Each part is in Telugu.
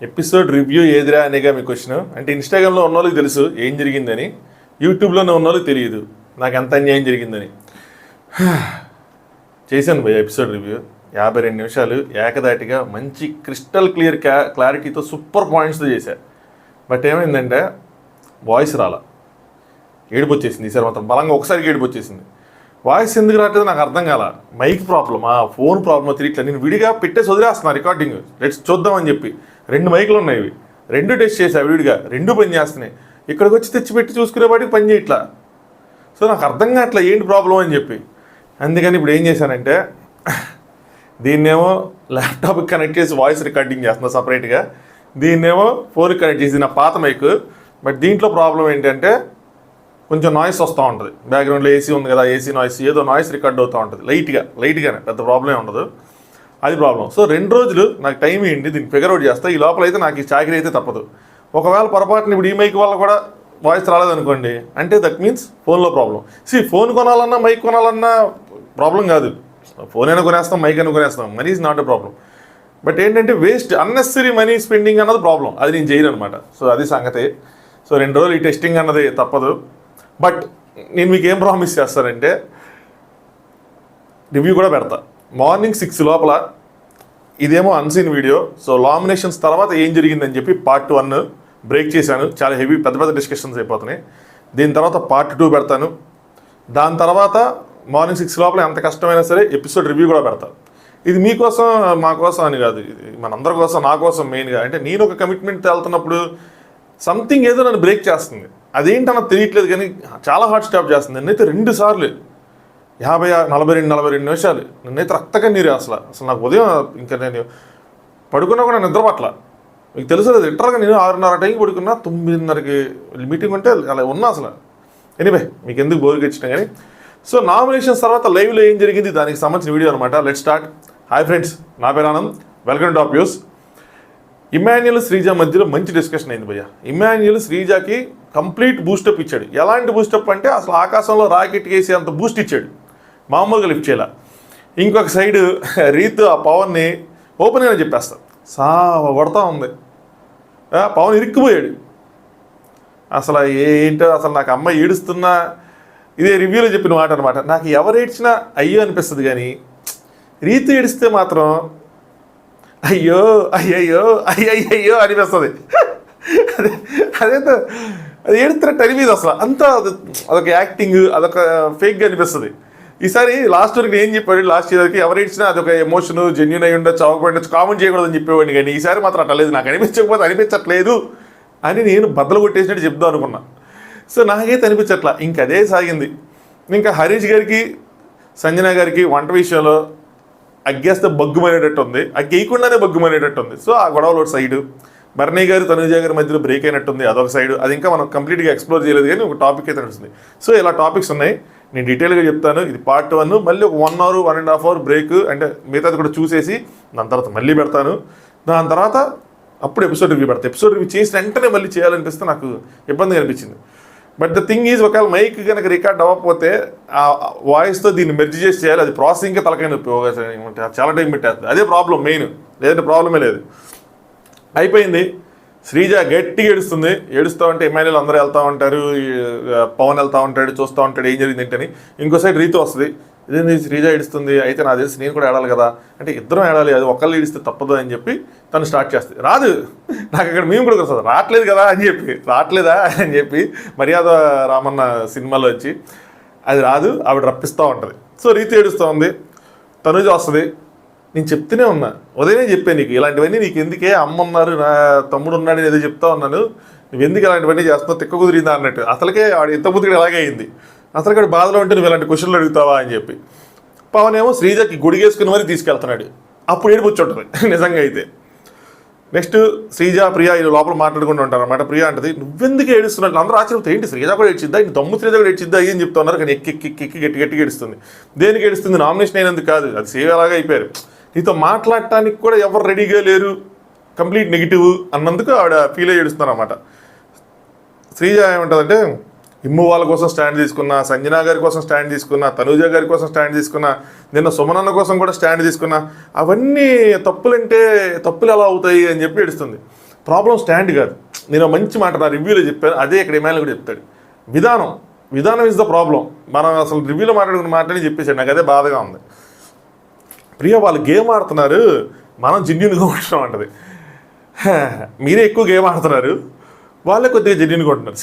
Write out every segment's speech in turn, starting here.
ఎపిసోడ్ రివ్యూ ఏదిరా అనేగా మీ క్వశ్చన్. అంటే ఇన్స్టాగ్రామ్లో ఉన్న వాళ్ళకి తెలుసు ఏం జరిగిందని, యూట్యూబ్లోనే ఉన్న వాళ్ళకి తెలియదు నాకు ఎంత అన్యాయం జరిగిందని. చేశాను భయ్య ఎపిసోడ్ రివ్యూ 52 నిమిషాలు ఏకదాటిగా మంచి క్రిస్టల్ క్లియర్ క్లారిటీతో సూపర్ పాయింట్స్తో చేశాను. బట్ ఏమైందంటే వాయిస్ రాలా, ఏడుపు వచ్చేసింది. ఈసారి మాత్రం బలంగా ఒకసారి ఏడుపు వచ్చేసింది. వాయిస్ ఎందుకు రావట్లేదు నాకు అర్థం కాల. మైక్ ప్రాబ్లమా, ఫోన్ ప్రాబ్లమా తెలియట్లేదు. నేను విడిగా పెట్టేసి వదిలేస్తున్నా రికార్డింగ్, లెట్స్ చూద్దామని చెప్పి. 2 మైకులు ఉన్నాయి, ఇవి 2 టెస్ట్ చేసా విడిగా, 2 పని చేస్తున్నాయి. ఇక్కడికి వచ్చి తెచ్చిపెట్టి చూసుకునేవాడికి పని చేయట్లా. సో నాకు అర్థం కావట్లా ఏంటి ప్రాబ్లం అని చెప్పి. అందుకని ఇప్పుడు ఏం చేశానంటే దీన్నేమో ల్యాప్టాప్కి కనెక్ట్ చేసి వాయిస్ రికార్డింగ్ చేస్తున్నా సపరేట్గా, దీన్నేమో ఫోన్కి కనెక్ట్ చేసి నా పాత మైక్. బట్ దీంట్లో ప్రాబ్లం ఏంటంటే కొంచెం నాయిస్ వస్తూ ఉంటుంది, బ్యాక్గ్రౌండ్లో ఏసీ ఉంది కదా, ఏసీ నాయిస్, ఏదో నాయిస్ రికార్డ్ అవుతూ ఉంటుంది లైట్గానే, పెద్ద ప్రాబ్లం ఉండదు, అది ప్రాబ్లం. సో 2 రోజులు నాకు టైం ఏంటి దీన్ని ఫిగర్ అవుట్ చేస్తా. ఈ లోపల అయితే నాకు ఈ చాకరీ అయితే తప్పదు. ఒకవేళ పొరపాటున ఇప్పుడు ఈ మైక్ వల్ల కూడా వాయిస్ రాలేదనుకోండి, అంటే దట్ మీన్స్ ఫోన్లో ప్రాబ్లం. ఫోన్ కొనాలన్నా మైక్ కొనాలన్నా ప్రాబ్లం కాదు, ఫోన్ అయినా కొనేస్తాం, మైక్ అయినా కొనేస్తాం, money is not a problem. But ఏంటంటే వేస్ట్ అన్నెసరీ మనీ స్పెండింగ్ అన్నది ప్రాబ్లం, అది నేను చేయను అనమాట. సో అది సంగతి. సో 2 రోజులు ఈ టెస్టింగ్ అన్నది తప్పదు. బట్ నేను మీకు ఏం ప్రామిస్ చేస్తానంటే రివ్యూ కూడా పెడతా మార్నింగ్ 6 లోపల. ఇదేమో అన్సీన్ వీడియో. సో లామినేషన్స్ తర్వాత ఏం జరిగిందని చెప్పి పార్ట్ 1 బ్రేక్ చేశాను, చాలా హెవీ పెద్ద డిస్కషన్స్ అయిపోతున్నాయి. దీని తర్వాత పార్ట్ 2 పెడతాను. దాని తర్వాత మార్నింగ్ 6 లోపల ఎంత కష్టమైనా సరే ఎపిసోడ్ రివ్యూ కూడా పెడతాను. ఇది మీకోసం మా కోసం అని కాదు, ఇది మనందరి కోసం, నా కోసం మెయిన్గా. అంటే నేను ఒక కమిట్మెంట్ వెళ్తున్నప్పుడు సంథింగ్ ఏదో నన్ను బ్రేక్ చేస్తుంది, అదేంటన్నది తెలియట్లేదు కానీ చాలా హార్ట్ స్టాప్ చేస్తుంది. నేనైతే 2 సార్లు 42 నిమిషాలు నేనైతే రక్తకన్నీరు. అసలు నాకు ఉదయం ఇంకా నేను పడుకున్నా కూడా నిద్ర పట్ల. మీకు తెలుసు లేదు, లిటరల్గా నేను 6:30 టైంకి పడుకున్నా, 9:30కి మీటింగ్ ఉంటే అలా ఉన్నా అసలు. ఎనీవే మీకు ఎందుకు బోర్కి ఇచ్చినా కానీ. సో నామినేషన్స్ తర్వాత లైవ్లో ఏం జరిగింది దానికి సంబంధించిన వీడియో అనమాట. Let start. హాయ్ ఫ్రెండ్స్, నా పేరు Anand, welcome to top news. Emmanuel Sreeja మధ్యలో మంచి డిస్కషన్ అయింది భయ్య. ఇమాన్యుయల్ శ్రీజాకి కంప్లీట్ బూస్టప్ ఇచ్చాడు. ఎలాంటి బూస్టప్ అంటే అసలు ఆకాశంలో రాకెట్ వేసి అంత బూస్ట్ ఇచ్చాడు, మామూలుగా లిఫ్ట్ చేయాల. ఇంకొక సైడు రీతు ఆ పవన్ని ఓపెన్గా చెప్పేస్తా కొడతా ఉంది. పవన్ ఇరుక్కుపోయాడు. అసలు ఏంటో అసలు నాకు అమ్మాయి ఏడుస్తున్నా, ఇదే రివ్యూలో చెప్పిన మాట అనమాట. నాకు ఎవరు ఏడ్చినా అయ్యో అనిపిస్తుంది కానీ రీతు ఏడిస్తే మాత్రం అయ్యో అయ్యయ్యో అయ్యయ్యో అనిపిస్తుంది. అదేంటో అది ఏడుతున్నట్టు అనిపిస్తుంది అసలు. అంతా అదొక యాక్టింగ్, అదొక ఫేక్గా అనిపిస్తుంది. ఈసారి లాస్ట్ వరకు ఏం చెప్పాడు, లాస్ట్ ఇయర్కి ఎవరు ఇచ్చినా అదొక ఎమోషన్, జెన్యూన్ అయ్యి ఉండొచ్చు, అవ్వకపోయిండొచ్చు, కామెంట్ చేయకూడదని చెప్పేవాడిని. కానీ ఈసారి మాత్రం అట్లా లేదు, నాకు అనిపించకపోతే అనిపించట్లేదు అని నేను బద్దలు కొట్టేసినట్టు చెప్దాం అనుకున్నా. సో నాకైతే అనిపించట్లా. ఇంక అదే సాగింది. ఇంకా హరీష్ గారికి, సంజన గారికి వంట విషయంలో అగ్గేస్తే బగ్గుమనేటట్టు ఉంది, అగ్గేయకుండానే బగ్గుమనేటట్టు ఉంది. సో ఆ గొడవలో సైడు, భరణి గారు తనుజ గారి మధ్యలో బ్రేక్ అయినట్టుంది, అదొక సైడు. అది ఇంకా మనం కంప్లీట్గా ఎక్స్ప్లోర్ చేయలేదు కానీ ఒక టాపిక్ అయితే నడుస్తుంది. సో ఇలా టాపిక్స్ ఉన్నాయి, నేను డీటెయిల్గా చెప్తాను. ఇది పార్ట్ 1. మళ్ళీ ఒక 1 అవర్ 1.5 అవర్ బ్రేక్, అంటే మిగతాది కూడా చూసేసి దాని తర్వాత మళ్ళీ పెడతాను. దాని తర్వాత అప్పుడు ఎపిసోడ్ రివ్యూ పెడతాను. ఎపిసోడ్ రివ్యూ చేసి వెంటనే మళ్ళీ చేయాలనిపిస్తే నాకు ఇబ్బందిగా అనిపించింది. బట్ ద థింగ్ ఈజ్, ఒకవేళ మైక్ కనుక రికార్డ్ అవ్వకపోతే ఆ వాయిస్తో దీన్ని మెర్జ్ చేసి చేయాలి, అది ప్రాసెసింగ్కే తలకాయ నొప్పి, చాలా టైం పెట్టేస్తుంది. అదే ప్రాబ్లం మెయిన్, లేదంటే ప్రాబ్లమే లేదు. అయిపోయింది. శ్రీజ గట్టిగా ఏడుస్తూ ఉంటే ఇమాన్యుయల్ అందరూ వెళ్తూ ఉంటారు, పవన్ వెళ్తూ ఉంటాడు, చూస్తూ ఉంటాడు ఏం జరిగింది ఏంటని. ఇంకో సైడ్ రీతు వస్తుంది, ఇదేంది శ్రీజ ఏడుస్తుంది, అయితే నాకు తెలిసి నేను కూడా ఏడాలి కదా, అంటే ఇద్దరం ఏడాలి, అది ఒకళ్ళు ఏడిస్తే తప్పదు అని చెప్పి తను స్టార్ట్ చేస్తుంది. రాదు, నాకు అక్కడ మేము కూడా వస్తుంది, రావట్లేదు కదా అని చెప్పి, రావట్లేదా అని చెప్పి మర్యాద రామన్న సినిమాలో వచ్చి అది రాదు, ఆవిడ రప్పిస్తూ ఉంటుంది. సో రీతు ఏడుస్తూ ఉంది, తనుజ వస్తుంది. నేను చెప్తూనే ఉన్నా, ఉదయమే చెప్పాను నీకు ఇలాంటివన్నీ నీకు ఎందుకే, అమ్మ ఉన్నారు, నా తమ్ముడు ఉన్నాడు, ఏదో చెప్తా ఉన్నాను, నువ్వు ఎందుకు ఇలాంటివన్నీ చేస్తున్నావు, తిక్క కుదిరిందా అన్నట్టు. అసలుకే ఆడు ఎంత బుద్ధిగా అలాగే అయింది. అసలు బాధలో ఉంటే నువ్వు ఇలాంటి క్వశ్చన్లు అడుగుతావా అని చెప్పి. పవన్ ఏమో శ్రీజకి గుడిగేసుకుని మరీ తీసుకెళ్తున్నాడు, అప్పుడు ఏడుపుచ్చుంటుంది నిజంగా అయితే. నెక్స్ట్ శ్రీజ, ప్రియా వీళ్ళు లోపల మాట్లాడుకుంటూ ఉంటారు అనమాట. ప్రియా అంటది, నువ్వెందుకు ఏడుస్తున్నట్లు. అందరూ ఆశ్చర్యపోతే ఏంటి శ్రీజ కూడా ఏడ్చిద్దా, ఇంక దమ్ము శ్రీజ కూడా ఏడ్చిద్దా అని చెప్తా ఉన్నారు. కానీ ఎక్కి గట్టిగా ఏడుస్తుంది. దేనికి ఏడుస్తుంది, నామినేషన్ అయినందుకు కాదు, అది సేవ్ అలాగా అయిపోయారు. నీతో మాట్లాడటానికి కూడా ఎవరు రెడీగా లేరు, కంప్లీట్ నెగిటివ్ అన్నందుకు ఆవిడ ఫీల్ అయ్యి ఏడుస్తున్నారు అనమాట. శ్రీజ ఏమంటుందంటే, ఇమ్ము వాళ్ళ కోసం స్టాండ్ తీసుకున్నా, సంజనా గారి కోసం స్టాండ్ తీసుకున్నా, తనూజ గారి కోసం స్టాండ్ తీసుకున్నా, నిన్న సుమనన్న కోసం కూడా స్టాండ్ తీసుకున్నా, అవన్నీ తప్పులంటే తప్పులు ఎలా అవుతాయి అని చెప్పి ఏడుస్తుంది. ప్రాబ్లం స్టాండ్ కాదు. నేను మంచి మాట నా రివ్యూలో చెప్పాను, అదే ఇక్కడ ఎమ్మెల్యే కూడా చెప్తాడు. విధానం ఇస్ ద ప్రాబ్లం. మనం అసలు రివ్యూలో మాట్లాడి చెప్పేసాడు. నాకు అదే బాధగా ఉంది. ప్రియ వాళ్ళు గేమ్ ఆడుతున్నారు, మనం జెన్యూన్గా ఉంటున్నాం అంటది. మీరే ఎక్కువ గేమ్ ఆడుతున్నారు, వాళ్ళే కొద్దిగా జెన్యూన్గా ఉంటున్నారు.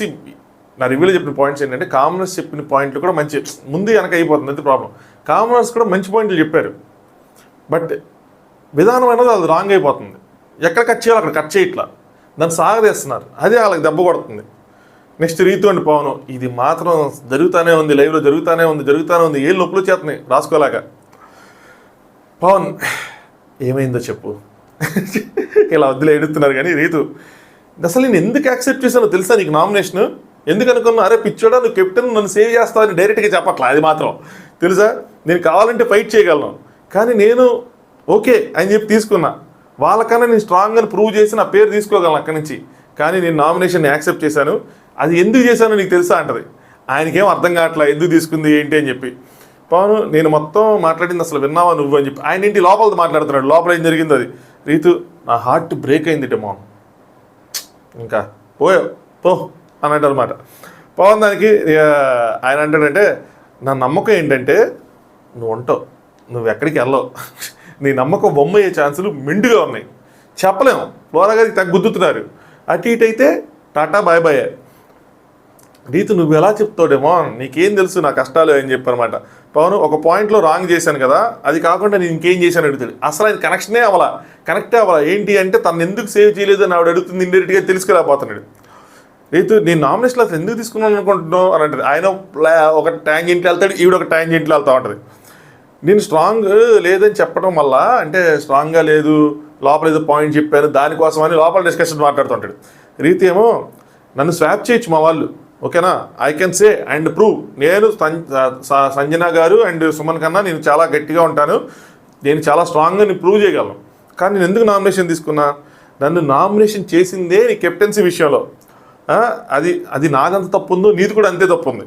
నా రివ్యూలో చెప్పిన పాయింట్స్ ఏంటంటే కామనర్స్ చెప్పిన పాయింట్లు కూడా మంచి, ముందు వెనక అయిపోతుంది అది ప్రాబ్లం. కామనర్స్ కూడా మంచి పాయింట్లు చెప్పారు, బట్ విధానం అనేది అది రాంగ్ అయిపోతుంది. ఎక్కడ కట్ చేయాలో అక్కడ కట్ చేయట్లా, దాన్ని సాగదీస్తున్నారు, అదే వాళ్ళకి దెబ్బ కొడుతుంది. నెక్స్ట్ రీతు అండి పవన్, ఇది మాత్రం జరుగుతూనే ఉంది, లైవ్లో జరుగుతూనే ఉంది, ఏ నొప్పులు చేస్తున్నాయి రాసుకోలేక. పవన్ ఏమైందో చెప్పు. ఇలా వద్దులే ఎడుతున్నారు. కానీ రీతు, అసలు నేను ఎందుకు యాక్సెప్ట్ చేశానో తెలుసా నీకు నామినేషన్? ఎందుకు అనుకున్నా, అరే పిచ్చోడా నువ్వు కెప్టెన్ నన్ను సేవ్ చేస్తావని డైరెక్ట్గా చెప్పట్లా. అది మాత్రం తెలుసా, నేను కావాలంటే ఫైట్ చేయగలను, కానీ నేను ఓకే అని చెప్పి తీసుకున్నా. వాళ్ళకన్నా నేను స్ట్రాంగ్ అని ప్రూవ్ చేసి నా పేరు తీసుకోగలను అక్కడి నుంచి. కానీ నేను నామినేషన్ యాక్సెప్ట్ చేశాను. అది ఎందుకు చేశానో నీకు తెలుసా అంటది. ఆయనకేం అర్థం కావట్లా ఎందుకు తీసుకుంది ఏంటి అని చెప్పి. పవన్ నేను మొత్తం మాట్లాడింది అసలు విన్నావా నువ్వు అని చెప్పి ఆయన ఇంటి లోపలది మాట్లాడుతున్నాడు. లోపల ఏం జరిగింది అది. రీతు నా హార్ట్ బ్రేక్ అయింది డెమోన్, ఇంకా పో అన్నట్టు అనమాట. పవన్ దానికి ఆయన అంటాడంటే నా నమ్మకం ఏంటంటే నువ్వు ఉంటావు, నువ్వు ఎక్కడికి వెళ్ళవు, నీ నమ్మకం బొమ్మయ్యే ఛాన్సులు మెండుగా ఉన్నాయి, చెప్పలేము. పోరాగారికి గుద్దుతున్నారు, అటు ఇటు అయితే టాటా బాయ్ బాయ్. రీతు నువ్వు ఎలా చెప్తావుడేమో, నీకేం తెలుసు నా కష్టాలు అని చెప్పనమాట. పవన్ ఒక పాయింట్లో రాంగ్ చేశాను కదా, అది కాకుండా నేను ఇంకేం చేశాను అడుగుతాడు. అసలు ఆయన కనెక్టే అవ్వాలా ఏంటి అంటే తను ఎందుకు సేవ్ చేయలేదు అని ఆవిడ అడుగుతుంది. ఇండైరెక్ట్గా తెలుసుకోలేకపోతున్నాడు. రీతు నేను నామినేషన్లో అసలు ఎందుకు తీసుకున్నాను అనుకుంటున్నావు అని అంటది. ఆయన ఒక ట్యాంజెంట్లో వెళ్తాడు, ఈవిడ ఒక ట్యాంజెంట్లో వెళ్తా ఉంటుంది. నేను స్ట్రాంగ్ లేదని చెప్పడం వల్ల, అంటే స్ట్రాంగ్గా లేదు, లోపల ఏదో పాయింట్ చెప్పాను దానికోసం అని లోపల డిస్కషన్ మాట్లాడుతుంటాడు. రీతి ఏమో నన్ను స్వాప్ చేయొచ్చు మా వాళ్ళు, ఓకేనా, I can say and prove, నేను సంజన గారు అండ్ సుమన్ కన్నా నేను చాలా గట్టిగా ఉంటాను, నేను చాలా స్ట్రాంగ్గా నేను ప్రూవ్ చేయగలను. కానీ నేను ఎందుకు నామినేషన్ తీసుకున్నా, నన్ను నామినేషన్ చేసిందే నీ కెప్టెన్సీ విషయంలో, అది నాదంత తప్పు ఉందో నీది కూడా అంతే తప్పు ఉంది,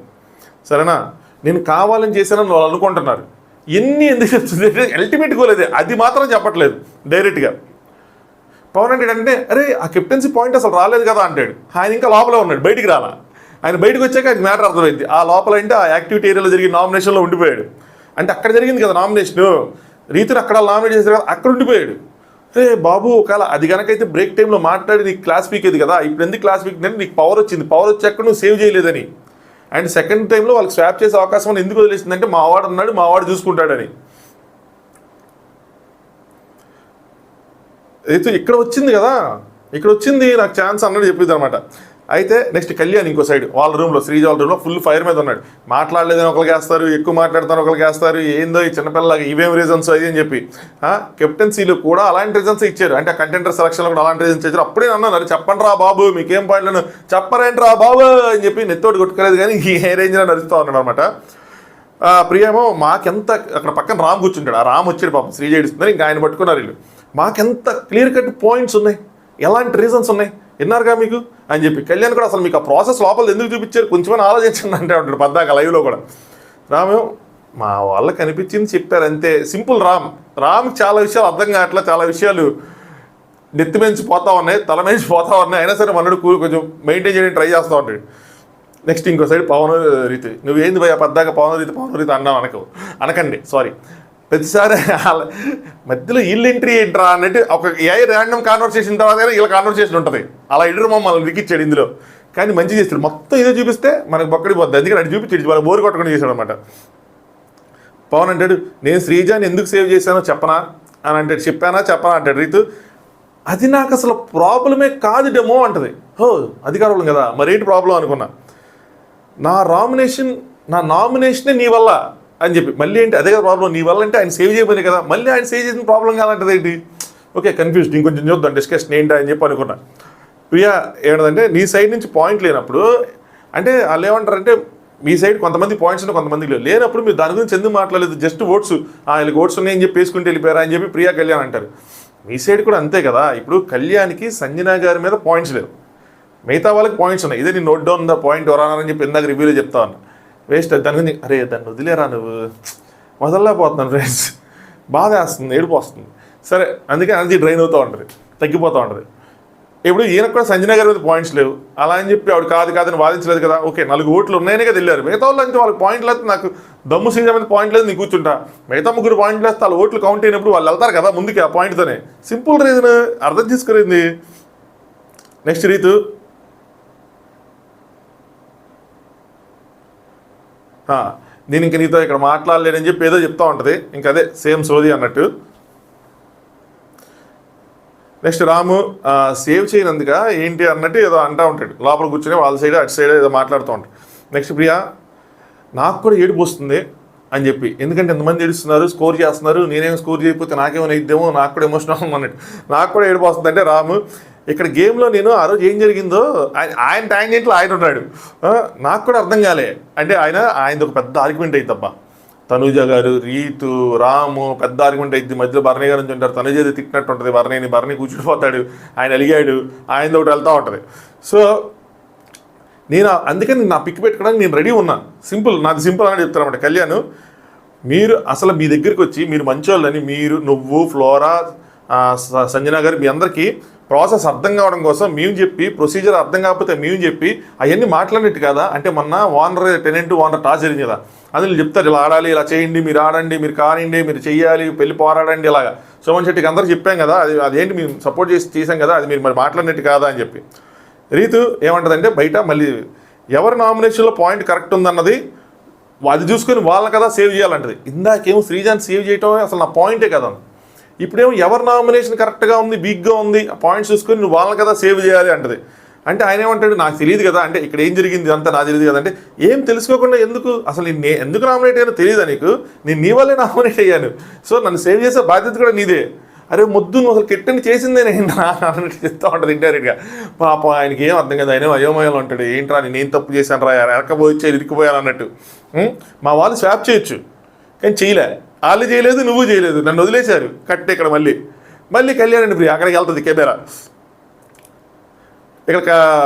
సరేనా. నేను కావాలని చేశానని వాళ్ళు అనుకుంటున్నారు. ఎన్ని ఎందుకు చెప్తుంది అల్టిమేట్ గోల్ అదే, అది మాత్రం చెప్పట్లేదు డైరెక్ట్గా. పవన్ అంటే అరే ఆ కెప్టెన్సీ పాయింట్ అసలు రాలేదు కదా అంటాడు. ఆయన ఇంకా లోపలే ఉన్నాడు, బయటికి రాలా. ఆయన బయటకు వచ్చాక అది మ్యాటర్ అర్థమైంది. ఆ లోపల అంటే ఆ యాక్టివిటీ ఏరియాలో జరిగిన నామినేషన్లో ఉండిపోయాడు. అంటే అక్కడ జరిగింది కదా నామినేషను, రీతిని అక్కడ నామినేట్ చేశారు కదా, అక్కడ ఉండిపోయాడు. రే బాబు ఒకవేళ అది కనుకైతే బ్రేక్ టైంలో మాట్లాడి నీకు క్లాస్ పీకేది కదా, ఇప్పుడు ఎందుకు క్లాస్ పీక్ అంటే నీకు పవర్ వచ్చింది, పవర్ వచ్చాక నువ్వు సేవ్ చేయలేదని. అండ్ సెకండ్ టైంలో వాళ్ళకి స్వాప్ చేసే అవకాశం ఎందుకు వదిలేసిందంటే మావాడు ఉన్నాడు, మావాడు చూసుకుంటాడని. అయితే ఇక్కడ వచ్చింది కదా, ఇక్కడ వచ్చింది నాకు ఛాన్స్ అన్నట్టు చెప్పింది అనమాట. అయితే నెక్స్ట్ కళ్యాణ్ ఇంకో సైడ్ వాళ్ళ రూమ్లో, శ్రీజ వాళ్ళ రూమ్లో ఫుల్ ఫైర్ మీద ఉన్నాడు. మాట్లాడలేదని ఒకరికి వేస్తారు, ఎక్కువ మాట్లాడతాను ఒకరికి వేస్తారు, ఏందో ఈ చిన్నపిల్లలాగా ఇవేం రీజన్స్ అది అని చెప్పి. కెప్టెన్సీలు కూడా అలాంటి రీజన్స్ ఇచ్చారు, అంటే కంటెంటర్ సెలక్షన్లో కూడా అలాంటి రీజన్స్ ఇచ్చారు. అప్పుడే అన్నారు చెప్పండి రా బాబు మీకేం పాయింట్లను చెప్పరేంటి రా బాబు అని చెప్పి నెత్తోటి కొట్టుకోలేదు, కానీ ఏ రేంజ్లో నడుస్తూ ఉన్నాడు అనమాట. ప్రియేమో మాకెంత అక్కడ పక్కన రామ్ కూర్చుంటాడు, ఆ రామ్ వచ్చాడు పాపం శ్రీజ ఏడుస్తున్నారు, ఇంకా ఆయన పట్టుకున్నారు వీళ్ళు. మాకెంత క్లియర్ కట్ పాయింట్స్ ఉన్నాయి, ఎలాంటి రీజన్స్ ఉన్నాయి విన్నారుగా మీకు అని చెప్పి. కళ్యాణ్ కూడా అసలు మీకు ఆ ప్రాసెస్ లోపల ఎందుకు చూపించారు కొంచెమని ఆలోచించండి అంటే ఉంటాడు పద్దాక లైవ్లో కూడా. రామేమో మా వాళ్ళకి అనిపించింది చెప్పారు అంతే, సింపుల్. రామ్కి చాలా విషయాలు అర్థం కావట్లా, చాలా విషయాలు నెత్తి మెంచి పోతా ఉన్నాయి, తల మెంచి పోతా ఉన్నాయి. అయినా సరే మనడు కొంచెం మెయింటైన్ చేయడానికి ట్రై చేస్తూ ఉంటాడు. నెక్స్ట్ ఇంకో సైడ్ పవన్ రీతి, నువ్వేంది భయ పద్దాక పవన్ రీతి అన్నావు అనకండి, సారీ. ప్రతిసారి మధ్యలో వీళ్ళు ఎంట్రీ ఏంట్రా అన్నట్టు ఒక ర్యాండమ్ కాన్వర్సేషన్ తర్వాత ఇలా కాన్వర్సేషన్ ఉంటుంది. అలా ఎదురు మమ్మల్ని రికిచ్చాడు ఇందులో, కానీ మంచి చేస్తాడు. మొత్తం ఇదే చూపిస్తే మనకు బొక్కడి పోద్ది, అందుకని అటు చూపించాడు, వాళ్ళ బోరు కొట్టకుండా చేశాడు అనమాట. పవన్ అంటాడు నేను శ్రీజాని ఎందుకు సేవ్ చేశానో చెప్పనా అని అంటాడు. చెప్పనా అంటాడు రీతు. అది నాకు అసలు ప్రాబ్లమే కాదు డెమో అంటది. అధికారులు కదా మరేంటి ప్రాబ్లం అనుకున్నా. నా నామినేషనే నీ వల్ల అని చెప్పి మళ్ళీ ఏంటి అదే కదా ప్రాబ్లం, నీ వల్ల అంటే ఆయన సేవ్ చేయబోయే కదా, మళ్ళీ ఆయన సేవ్ చేసిన ప్రాబ్లం కాదంటది ఏంటి. ఓకే కన్ఫ్యూజ్డ్, ఇంకొంచెం చూద్దాం డిస్కషన్ ఏంటి అని చెప్పి అనుకున్నా. ప్రియా ఏంటంటే నీ సైడ్ నుంచి పాయింట్ లేనప్పుడు, అంటే వాళ్ళు ఏమంటారంటే మీ సైడ్ కొంతమంది పాయింట్స్ ఉన్నాయి కొంతమందికి లేనప్పుడు మీరు దాని గురించి ఎందుకు మాట్లాడలేదు, జస్ట్ ఓట్స్ వీళ్ళకి ఓట్స్ ఉన్నాయని చెప్పి వేసుకుంటే వెళ్ళిపోయారా అని చెప్పి ప్రియా కళ్యాణ్ అంటారు. మీ సైడ్ కూడా అంతే కదా. ఇప్పుడు కళ్యాణ్కి సంజన గారి మీద పాయింట్స్ లేవు, మిగతా వాళ్ళకి పాయింట్స్ ఉన్నాయి. ఇదే నేను నోట్ డౌన్ ద పాయింట్ ఎవరన్నారని చెప్పి ఇందాక రివ్యూలో చెప్తా ఉన్నా. వేస్ట్ దాని గురించి అరే దాన్ని వదిలేరా నువ్వు వదలలేకపోతున్నాను ఫ్రెండ్స్, బాధ వేస్తుంది, ఏడుపు వస్తుంది. సరే అందుకే ఎనర్జీ డ్రైన్ అవుతూ ఉంటుంది, తగ్గిపోతూ ఉంటుంది. ఇప్పుడు ఈయనకు కూడా సంజన గారి మీద పాయింట్స్ లేవు, అలా అని చెప్పి ఆవిడ కాదని వాదించలేదు కదా. ఓకే 4 ఓట్లు ఉన్నాయనే కదా వెళ్ళారు. మిగతా వాళ్ళు అంటే వాళ్ళకి పాయింట్లు అయితే నాకు దమ్ము సీజన్ మీద పాయింట్ లేదు, నీకు కూర్చుంటా. మిగతా 3 పాయింట్లు వేస్తే వాళ్ళ ఓట్లు కౌంట్ అయినప్పుడు వాళ్ళు వెళ్తారు కదా ముందుకి ఆ పాయింట్తోనే. సింపుల్ రీజన్, అర్థం చేసుకునేది. నెక్స్ట్ రీతు, నేను ఇంక నీతో ఇక్కడ మాట్లాడలేనని చెప్పి ఏదో చెప్తా ఉంటుంది, ఇంక అదే సేమ్ సోది అన్నట్టు. నెక్స్ట్ రాము సేవ్ చేయనందుక ఏంటి అన్నట్టు ఏదో అంటూ ఉంటాడు, లోపల కూర్చొని వాళ్ళ సైడ్ అటు సైడ్ ఏదో మాట్లాడుతూ ఉంటాడు. నెక్స్ట్ ప్రియా, నాకు కూడా ఏడుపు వస్తుంది అని చెప్పి, ఎందుకంటే ఎంతమంది ఏడుస్తున్నారు, స్కోర్ చేస్తున్నారు, నేనేం స్కోర్ చేయకపోతే నాకేమైనా ఇద్దేమో, నాకు కూడా ఎమోషనల్ అన్నట్టు, నాకు కూడా ఏడుపు వస్తుంది. అంటే రాము, ఇక్కడ గేమ్లో నేను ఆ రోజు ఏం జరిగిందో ఆయన ట్యాంజెంట్లో ఆయన ఉన్నాడు, నాకు కూడా అర్థం కాలే. అంటే ఆయనది ఒక పెద్ద ఆర్గ్యుమెంట్ అయింది తప్ప, తనుజ గారు, రీతు, రాము పెద్ద ఆర్గ్యుమెంట్ అయింది. మధ్యలో భరణి గారు నుంచి ఉంటారు, తనుజ ఏది తిట్టినట్టు ఉంటుంది భరణి కూర్చుడిపోతాడు, ఆయన అలిగాడు, ఆయన ఒకటి వెళ్తూ ఉంటుంది. సో నేను అందుకని నా పిక్ పెట్టుకోవడానికి నేను రెడీ ఉన్నా. నాది సింపుల్ అని చెప్తాను అన్నమాట. కళ్యాణ్, మీరు అసలు మీ దగ్గరికి వచ్చి మీరు మంచోళ్ళని, నువ్వు ఫ్లోరా, సంజన గారు, మీ అందరికీ ప్రాసెస్ అర్థం కావడం కోసం మేము చెప్పి, ప్రొసీజర్ అర్థం కాకపోతే మేము చెప్పి అవన్నీ మాట్లాడినట్టు కదా. అంటే మొన్న టెనెంట్ ఓనర్ టాస్ జరిగింది కదా, అందులో చెప్తారు ఇలా ఆడాలి, ఇలా చేయండి, మీరు ఆడండి, మీరు కానివ్వండి, మీరు చెయ్యాలి, పెళ్లి పోరాడండి, ఇలాగా సోమన్ శెట్టికి అందరికి చెప్పాం కదా, అదేంటి మేము సపోర్ట్ చేసాం కదా, అది మీరు మరి మాట్లాడినట్టు కాదా అని చెప్పి. రీతు ఏమంటుందంటే బయట మళ్ళీ ఎవరి నామినేషన్లో పాయింట్ కరెక్ట్ ఉందన్నది అది చూసుకొని వాళ్ళని కదా సేవ్ చేయాలంటది. ఇందాకేమో శ్రీజాన్ సేవ్ చేయటం అసలు నా పాయింటే కదా. ఇప్పుడేమో ఎవరి నామినేషన్ కరెక్ట్గా ఉంది, వీక్గా ఉంది, పాయింట్స్ చూసుకొని నువ్వు వాళ్ళని కదా సేవ్ చేయాలి అంటది. అంటే ఆయన ఏమంటాడు, నాకు తెలియదు కదా, అంటే ఇక్కడ ఏం జరిగింది అంతా నాకు తెలియదు కదా. అంటే ఏం తెలుసుకోకుండా ఎందుకు, అసలు నేను ఎందుకు నామినేట్ అయ్యానో తెలియదా నీకు, నేను నీ వల్లే నామినేట్ అయ్యాను, సో నన్ను సేవ్ చేసే బాధ్యత కూడా నీదే. అరే ముద్దు, నువ్వు అసలు కెట్టని చేసిందే నేను అన్నట్టు చెప్తా ఉంటుంది ఇండైరెక్ట్గా. పాప ఆయనకి ఏం అర్థం కదా, ఆయన అయోమయంలో ఉంటాడు, ఏంట్రా నేను తప్పు చేశాను రా, ఎరకపోయి ఇరికిపోయాను అన్నట్టు. మా వాళ్ళు స్వాప్ చేయొచ్చు కానీ చేయలే, వాళ్ళు చేయలేదు, నువ్వు చేయలేదు, నన్ను వదిలేశారు కట్టే. ఇక్కడ మళ్ళీ కళ్యాణ్ అండి ప్రియ అక్కడికి వెళ్తుంది కెమెరా. ఇక్కడ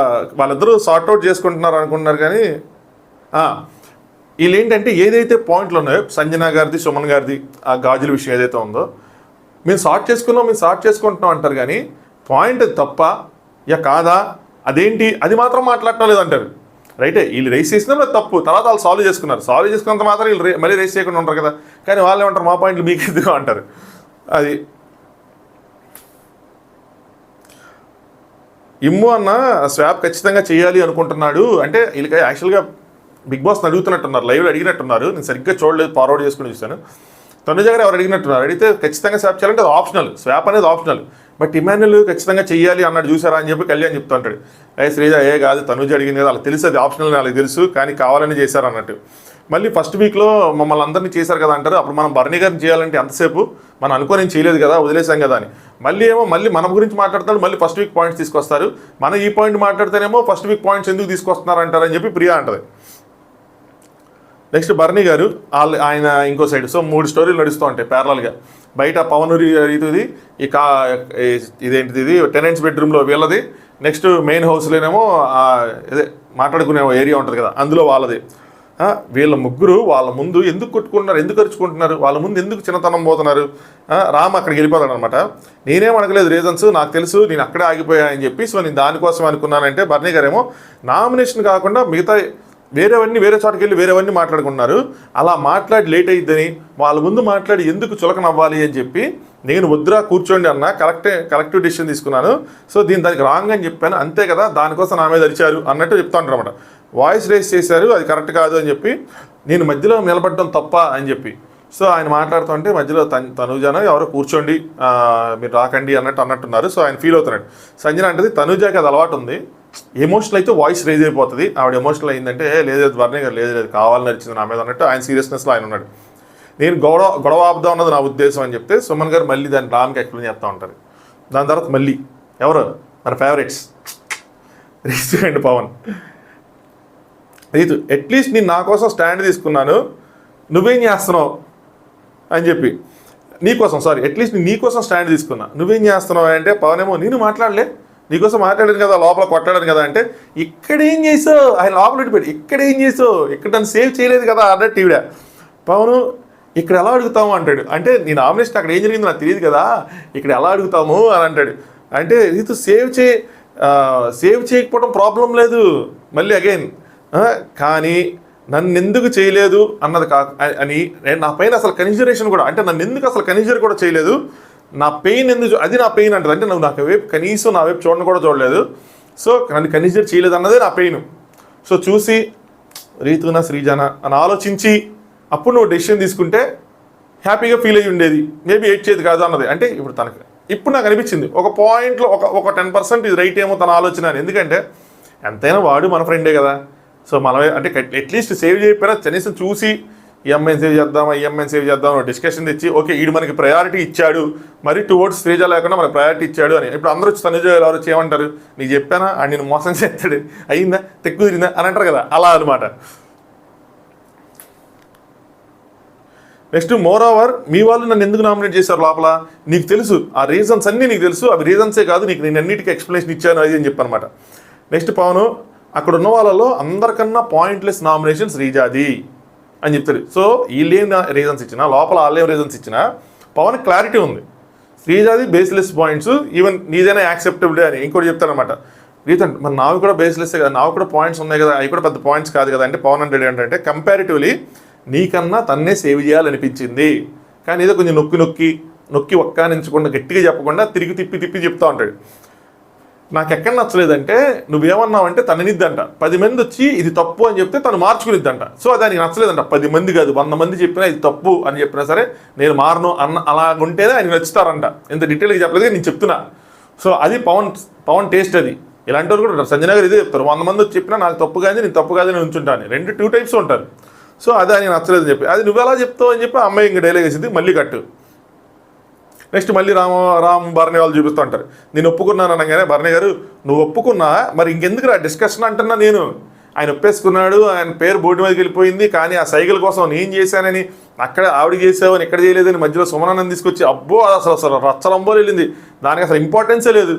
వాళ్ళిద్దరూ సార్ట్అవుట్ చేసుకుంటున్నారు అనుకుంటున్నారు కానీ వీళ్ళు ఏంటంటే ఏదైతే పాయింట్లు ఉన్నాయో సంజన గారిది, సుమన్ గారిది ఆ గాజుల విషయం ఏదైతే ఉందో, మేము సార్ట్ చేసుకుంటున్నాం అంటారు కానీ పాయింట్ తప్ప కాదా అదేంటి అది మాత్రం మాట్లాడటం లేదంటారు. రైటే, వీళ్ళు రేస్ చేసినప్పుడు తప్పు, తర్వాత వాళ్ళు సాల్వ్ చేసుకున్నంత మాత్రం వీళ్ళు మళ్ళీ రేస్ చేయకుండా ఉంటారు కదా. కానీ వాళ్ళు ఏమంటారు, మా పాయింట్లు మీకు ఎందుకు అంటారు. అది ఇమ్ము అన్న స్వాప్ ఖచ్చితంగా చేయాలి అనుకుంటున్నాడు అంటే వీళ్ళకి యాక్చువల్గా బిగ్ బాస్ని అడుగుతున్నట్టున్నారు, లైవ్లో అడిగినట్టున్నారు. నేను సరిగ్గా చూడలేదు, ఫార్వర్డ్ చేసుకుని చూశాను. తనుజ గారు ఎవరు అడిగినట్టున్నారు, అడిగితే ఖచ్చితంగా స్వాప్ చేయాలంటే అది ఆప్షనల్, స్వాప్ అనేది ఆప్షనల్, బట్ ఇమాన్యుల్ ఖచ్చితంగా చెయ్యాలి అన్నాడు చూసారా అని చెప్పి కళ్యాణ్ చెప్తూ ఉంటాడు. శ్రీజ కాదు తనుజ అడిగింది కదా, వాళ్ళకి తెలుసు అది ఆప్షనల్, వాళ్ళకి తెలుసు కానీ కావాలని చేశారు అన్నట్టు. మళ్ళీ ఫస్ట్ వీక్లో మమ్మల్ని అందరినీ చేశారు కదా అంటారు. అప్పుడు మనం భరణి గారిని చేయాలంటే ఎంతసేపు, మనం అనుకోని చేయలేదు కదా, వదిలేసాం కదా అని. మళ్ళీ మన గురించి మాట్లాడతాడు, మళ్ళీ ఫస్ట్ వీక్ పాయింట్స్ తీసుకొస్తారు. మనం ఈ పాయింట్ మాట్లాడితేనేమో ఫస్ట్ వీక్ పాయింట్స్ ఎందుకు తీసుకొస్తున్నారు అంటారని చెప్పి ప్రియా అంటది. నెక్స్ట్ భరణి గారు ఆయన ఇంకో సైడ్. సో 3 స్టోరీలు నడుస్తూ ఉంటాయి ప్యారలల్గా. బయట పవన్ రీతిది, ఇదేంటిది ఇది టెనెంట్స్ బెడ్రూమ్లో వీళ్ళది, నెక్స్ట్ మెయిన్ హౌస్లోనేమో ఇదే మాట్లాడుకునే ఏరియా ఉంటుంది కదా అందులో వాళ్ళది. వీళ్ళ ముగ్గురు వాళ్ళ ముందు ఎందుకు కొట్టుకుంటున్నారు, ఎందుకు అరుచుకుంటున్నారు, వాళ్ళ ముందు ఎందుకు చిన్నతనం పోతున్నారు. రామ్ అక్కడికి వెళ్ళిపోతాడు అనమాట. నేనేం అడగలేదు రీజన్స్, నాకు తెలుసు, నేను అక్కడే ఆగిపోయా అని చెప్పి. సో నేను దానికోసం అనుకున్నానంటే భరణి గారేమో నామినేషన్ కాకుండా మిగతా వేరే చోటకి వెళ్ళి వేరేవన్నీ మాట్లాడుకున్నారు. అలా మాట్లాడి లేట్ అయిద్దని వాళ్ళ ముందు మాట్లాడి ఎందుకు చులకనవ్వాలి అని చెప్పి నేను వద్దురా కూర్చోండి అన్న, కలెక్టివ్ డిసిషన్ తీసుకున్నాను. సో దానికి రాంగ్ అని చెప్పాను, అంతే కదా, దానికోసం నా మీద అరిచారు అన్నట్టు చెప్తా ఉంటారు అనమాట. వాయిస్ రేస్ చేశారు, అది కరెక్ట్ కాదు అని చెప్పి, నేను మధ్యలో నిలబడడం తప్ప అని చెప్పి. సో ఆయన మాట్లాడుతుంటే మధ్యలో తనుజాను ఎవరో కూర్చోండి, మీరు రాకండి అన్నట్టున్నారు. సో ఆయన ఫీల్ అవుతున్నాడు. సంజన అంటే తనుజాకి అది అలవాటు ఉంది, ఎమోషనల్ అయితే వాయిస్ రేజ్ అయిపోతుంది. ఆవిడ ఎమోషనల్ అయిందంటే లేదు వర్ణే గారు లేదు కావాలని నడిచింది నా మీద అన్నట్టు ఆయన సీరియస్నెస్లో ఆయన ఉన్నాడు. నేను గొడవ ఆపుదాం అన్నది నా ఉద్దేశం అని చెప్తే సుమన్ గారు మళ్ళీ దాన్ని రామ్కి ఎక్స్ప్లెయిన్ చేస్తూ ఉంటారు. దాని తర్వాత మళ్ళీ ఎవరు మన favourites Ritu and Pawan. Ritu, at least నేను నా కోసం స్టాండ్ తీసుకున్నాను, నువ్వేం చేస్తున్నావు అని చెప్పి అట్లీస్ట్ నేను నీకోసం స్టాండ్ తీసుకున్నా, నువ్వేం చేస్తున్నావు అంటే పవన్ ఏమో నేను మాట్లాడలే, నీకోసం మాట్లాడాను కదా, లోపల కొట్టాడని కదా అంటే ఇక్కడేం చేసావు, ఆయన లోపల పెట్టి ఇక్కడేం చేసావు, ఇక్కడ నన్ను సేవ్ చేయలేదు కదా అన్నట్టు ఈవిడ. పవను ఇక్కడ ఎలా అడుగుతాము అంటాడు. అంటే నీ నామినేషన్ అక్కడ ఏం జరిగిందో నాకు తెలియదు కదా, ఇక్కడ ఎలా అడుగుతాము అని అంటాడు. అంటే రీతు సేవ్ చేయకపోవడం ప్రాబ్లం లేదు, మళ్ళీ అగైన్. కానీ నన్ను ఎందుకు చేయలేదు అన్నది అని నా పైన అసలు కన్సిడరేషన్ కూడా, అంటే నన్ను ఎందుకు అసలు కన్సిడర్ కూడా చేయలేదు, నా పెయిన్ ఎందుకు, అది నా పెయిన్ అంటది. అంటే నువ్వు నాకు వైపు కనీసం నా వైపు చూడడం కూడా చూడలేదు, సో నన్ను కన్సిడర్ చేయలేదు అన్నదే నా పెయిన్. సో చూసి రీతునా శ్రీజానా అని ఆలోచించి అప్పుడు నువ్వు డెసిషన్ తీసుకుంటే హ్యాపీగా ఫీల్ అయ్యి ఉండేది, మేబీ ఏడ్చేది కాదు అన్నది. అంటే ఇప్పుడు తనకి ఇప్పుడు నాకు అనిపించింది ఒక పాయింట్లో ఒక 10% ఇది రైట్ ఏమో తన ఆలోచన అని. ఎందుకంటే ఎంతైనా వాడు మన ఫ్రెండే కదా, సో మనమే అంటే అట్లీస్ట్ సేవ్ చేయకపోయినా కనీసం చూసి ఈ అమ్మాయిని సేవ్ చేద్దామా, ఈ అమ్మాయిని సేవ్ చేద్దాం డిస్కషన్ తెచ్చి, ఓకే వీడు మనకి ప్రయారిటీ ఇచ్చాడు, మరి టువర్డ్స్ శ్రీజ లేకుండా మనకి ప్రయారిటీ ఇచ్చాడు అని. ఇప్పుడు అందరూ వచ్చి తనుజ ఎవరు వచ్చి ఏమంటారు, నీకు చెప్పానా అని నేను మోసం చేస్తాడు, అయిందా తెక్కుదిరిందా అని అంటారు కదా, అలా అనమాట. నెక్స్ట్ మోర్ ఓవర్ మీ వాళ్ళు నన్ను ఎందుకు నామినేట్ చేశారు లోపల నీకు తెలుసు, ఆ రీజన్స్ అన్నీ నీకు తెలుసు, అవి రీజన్సే కాదు నీకు నేను అన్నిటికీ ఎక్స్ప్లెనేషన్ ఇచ్చాను అది అని చెప్పనమాట. నెక్స్ట్ పవన్ అక్కడ ఉన్న వాళ్ళలో అందరికన్నా పాయింట్లెస్ నామినేషన్ శ్రీజాది అని చెప్తాడు. సో వీళ్ళేం రీజన్స్ ఇచ్చినా లోపల వాళ్ళేం రీజన్స్ ఇచ్చినా పవన్ క్లారిటీ ఉంది, శ్రీజాది బేస్లెస్ పాయింట్స్, ఈవెన్ నీదైనా యాక్సెప్టబుల్ అని ఇంకోటి చెప్తాడనమాట. రీజన్ మరి నావి కూడా బేస్లెస్ కదా, నావి కూడా పాయింట్స్ ఉన్నాయి కదా, అవి కూడా పెద్ద పాయింట్స్ కాదు కదా. అంటే పవన్ అంటే ఏంటంటే కంపారిటివ్లీ నీకన్నా తన్నే సేవ్ చేయాలనిపించింది, కానీ ఏదో కొంచెం నొక్కి ఒక్కానించకుండా గట్టిగా చెప్పకుండా తిరిగి తిప్పి చెప్తా ఉంటాడు. నాకు ఎక్కడ నచ్చలేదంటే నువ్వేమన్నావంటే తననిద్దంట, 10 మంది వచ్చి ఇది తప్పు అని చెప్తే తను మార్చుకునిద్దంట. సో అది ఆయనకి నచ్చలేదంట. 10 మంది కాదు 100 మంది చెప్పినా ఇది తప్పు అని చెప్పినా సరే నేను మారను అలా ఉంటేనే ఆయన నచ్చుతారంట. ఇంత డీటెయిల్గా చెప్పలేదు నేను చెప్తున్నా. సో అది పవన్ టేస్ట్. అది ఇలాంటి వాళ్ళు కూడా సంజయ్ గారు ఇదే చెప్తారు, 100 మంది వచ్చి చెప్పినా నాకు తప్పు కానీ నేను తప్పు కాదని ఉంచుంటాను. 2 టైప్స్ ఉంటారు. సో అది ఆయన నచ్చలేదని చెప్పి అది నువ్వు ఎలా చెప్తావు అని చెప్పి అమ్మాయి ఇంకా డైలాగ్ వేసింది, మళ్ళీ కట్టు. నెక్స్ట్ మళ్ళీ రామ్ భరణి వాళ్ళు చూపిస్తూ ఉంటారు, నేను ఒప్పుకున్నాను అనగానే భరణి గారు నువ్వు ఒప్పుకున్నా మరి ఇంకెందుకు రా డిస్కషన్ అంటున్నా, నేను ఆయన ఒప్పేసుకున్నాడు, ఆయన పేరు బోర్డు మీదకి వెళ్ళిపోయింది, కానీ ఆ సైకిల్ కోసం నేను చేశానని అక్కడ ఆవిడ చేసావని ఇక్కడ చేయలేదని మధ్యలో సుమనాన్ని తీసుకొచ్చి అబ్బో అసలు రచ్చలంబోలు వెళ్ళింది, దానికి అసలు ఇంపార్టెన్సే లేదు,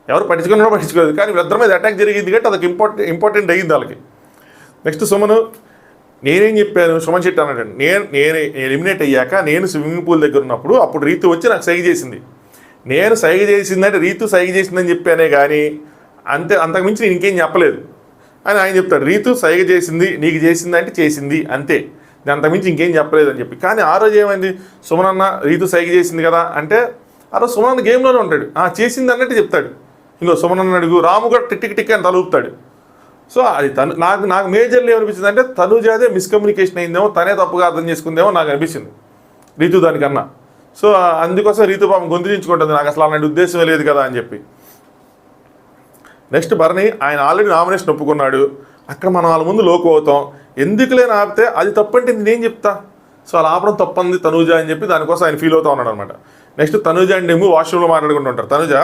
ఎవరు పట్టించుకోలేదు, కానీ వీళ్ళిద్దరి మీద అటాక్ జరిగింది కాబట్టి అదొక ఇంపార్టెంట్ అయ్యింది వాళ్ళకి. నెక్స్ట్ సుమను నేనేం చెప్పాను, సుమన్ శెట్టి అన్నాడు, నేను ఎలిమినేట్ అయ్యాక నేను స్విమ్మింగ్ పూల్ దగ్గర ఉన్నప్పుడు అప్పుడు రీతు వచ్చి నాకు సైగ చేసింది, నేను సైగ చేసిందంటే రీతు సైగ చేసిందని చెప్పానే కానీ అంతకుమించి నేను ఇంకేం చెప్పలేదు అని ఆయన చెప్తాడు. రీతు సైగ చేసింది నీకు చేసిందంటే చేసింది అంతే, నేను అంతకుమించి ఇంకేం చెప్పలేదు అని చెప్పి. కానీ ఆ రోజు ఏమైంది, సుమనన్న రీతు సైగ చేసింది కదా అంటే ఆ రోజు సుమనన్న గేమ్లోనే ఉంటాడు, చేసింది అన్నట్టు చెప్తాడు. ఇంకో సుమనన్న అడుగు రాము కూడా టిక్ అని తలుపుతాడు. సో అది నాకు మేజర్లీ ఏమనిపించింది అంటే తనుజాదే మిస్కమ్యూనికేషన్ అయిందేమో, తనే తప్పుగా అర్థం చేసుకుందేమో నాకు అనిపించింది రీతు దానికన్నా. సో అందుకోసం రీతు పాపం గొంతుచించుకుంటుంది, నాకు అసలు అలాంటి ఉద్దేశమే లేదు కదా అని చెప్పి. నెక్స్ట్ భరణి ఆయన ఆల్రెడీ నామినేషన్ ఒప్పుకున్నాడు, అక్కడ మనం వాళ్ళ ముందు లోకు అవుతాం, ఎందుకులేని ఆపితే అది తప్పంటే నేనేం చెప్తా, సో అలా ఆపడం తప్పంది తనుజ అని చెప్పి దానికోసం ఆయన ఫీల్ అవుతా ఉన్నాడు అనమాట. నెక్స్ట్ తనుజ అండ్ ఏమో వాష్రూమ్లో మాట్లాడుకుంటూ ఉంటారు. తనుజ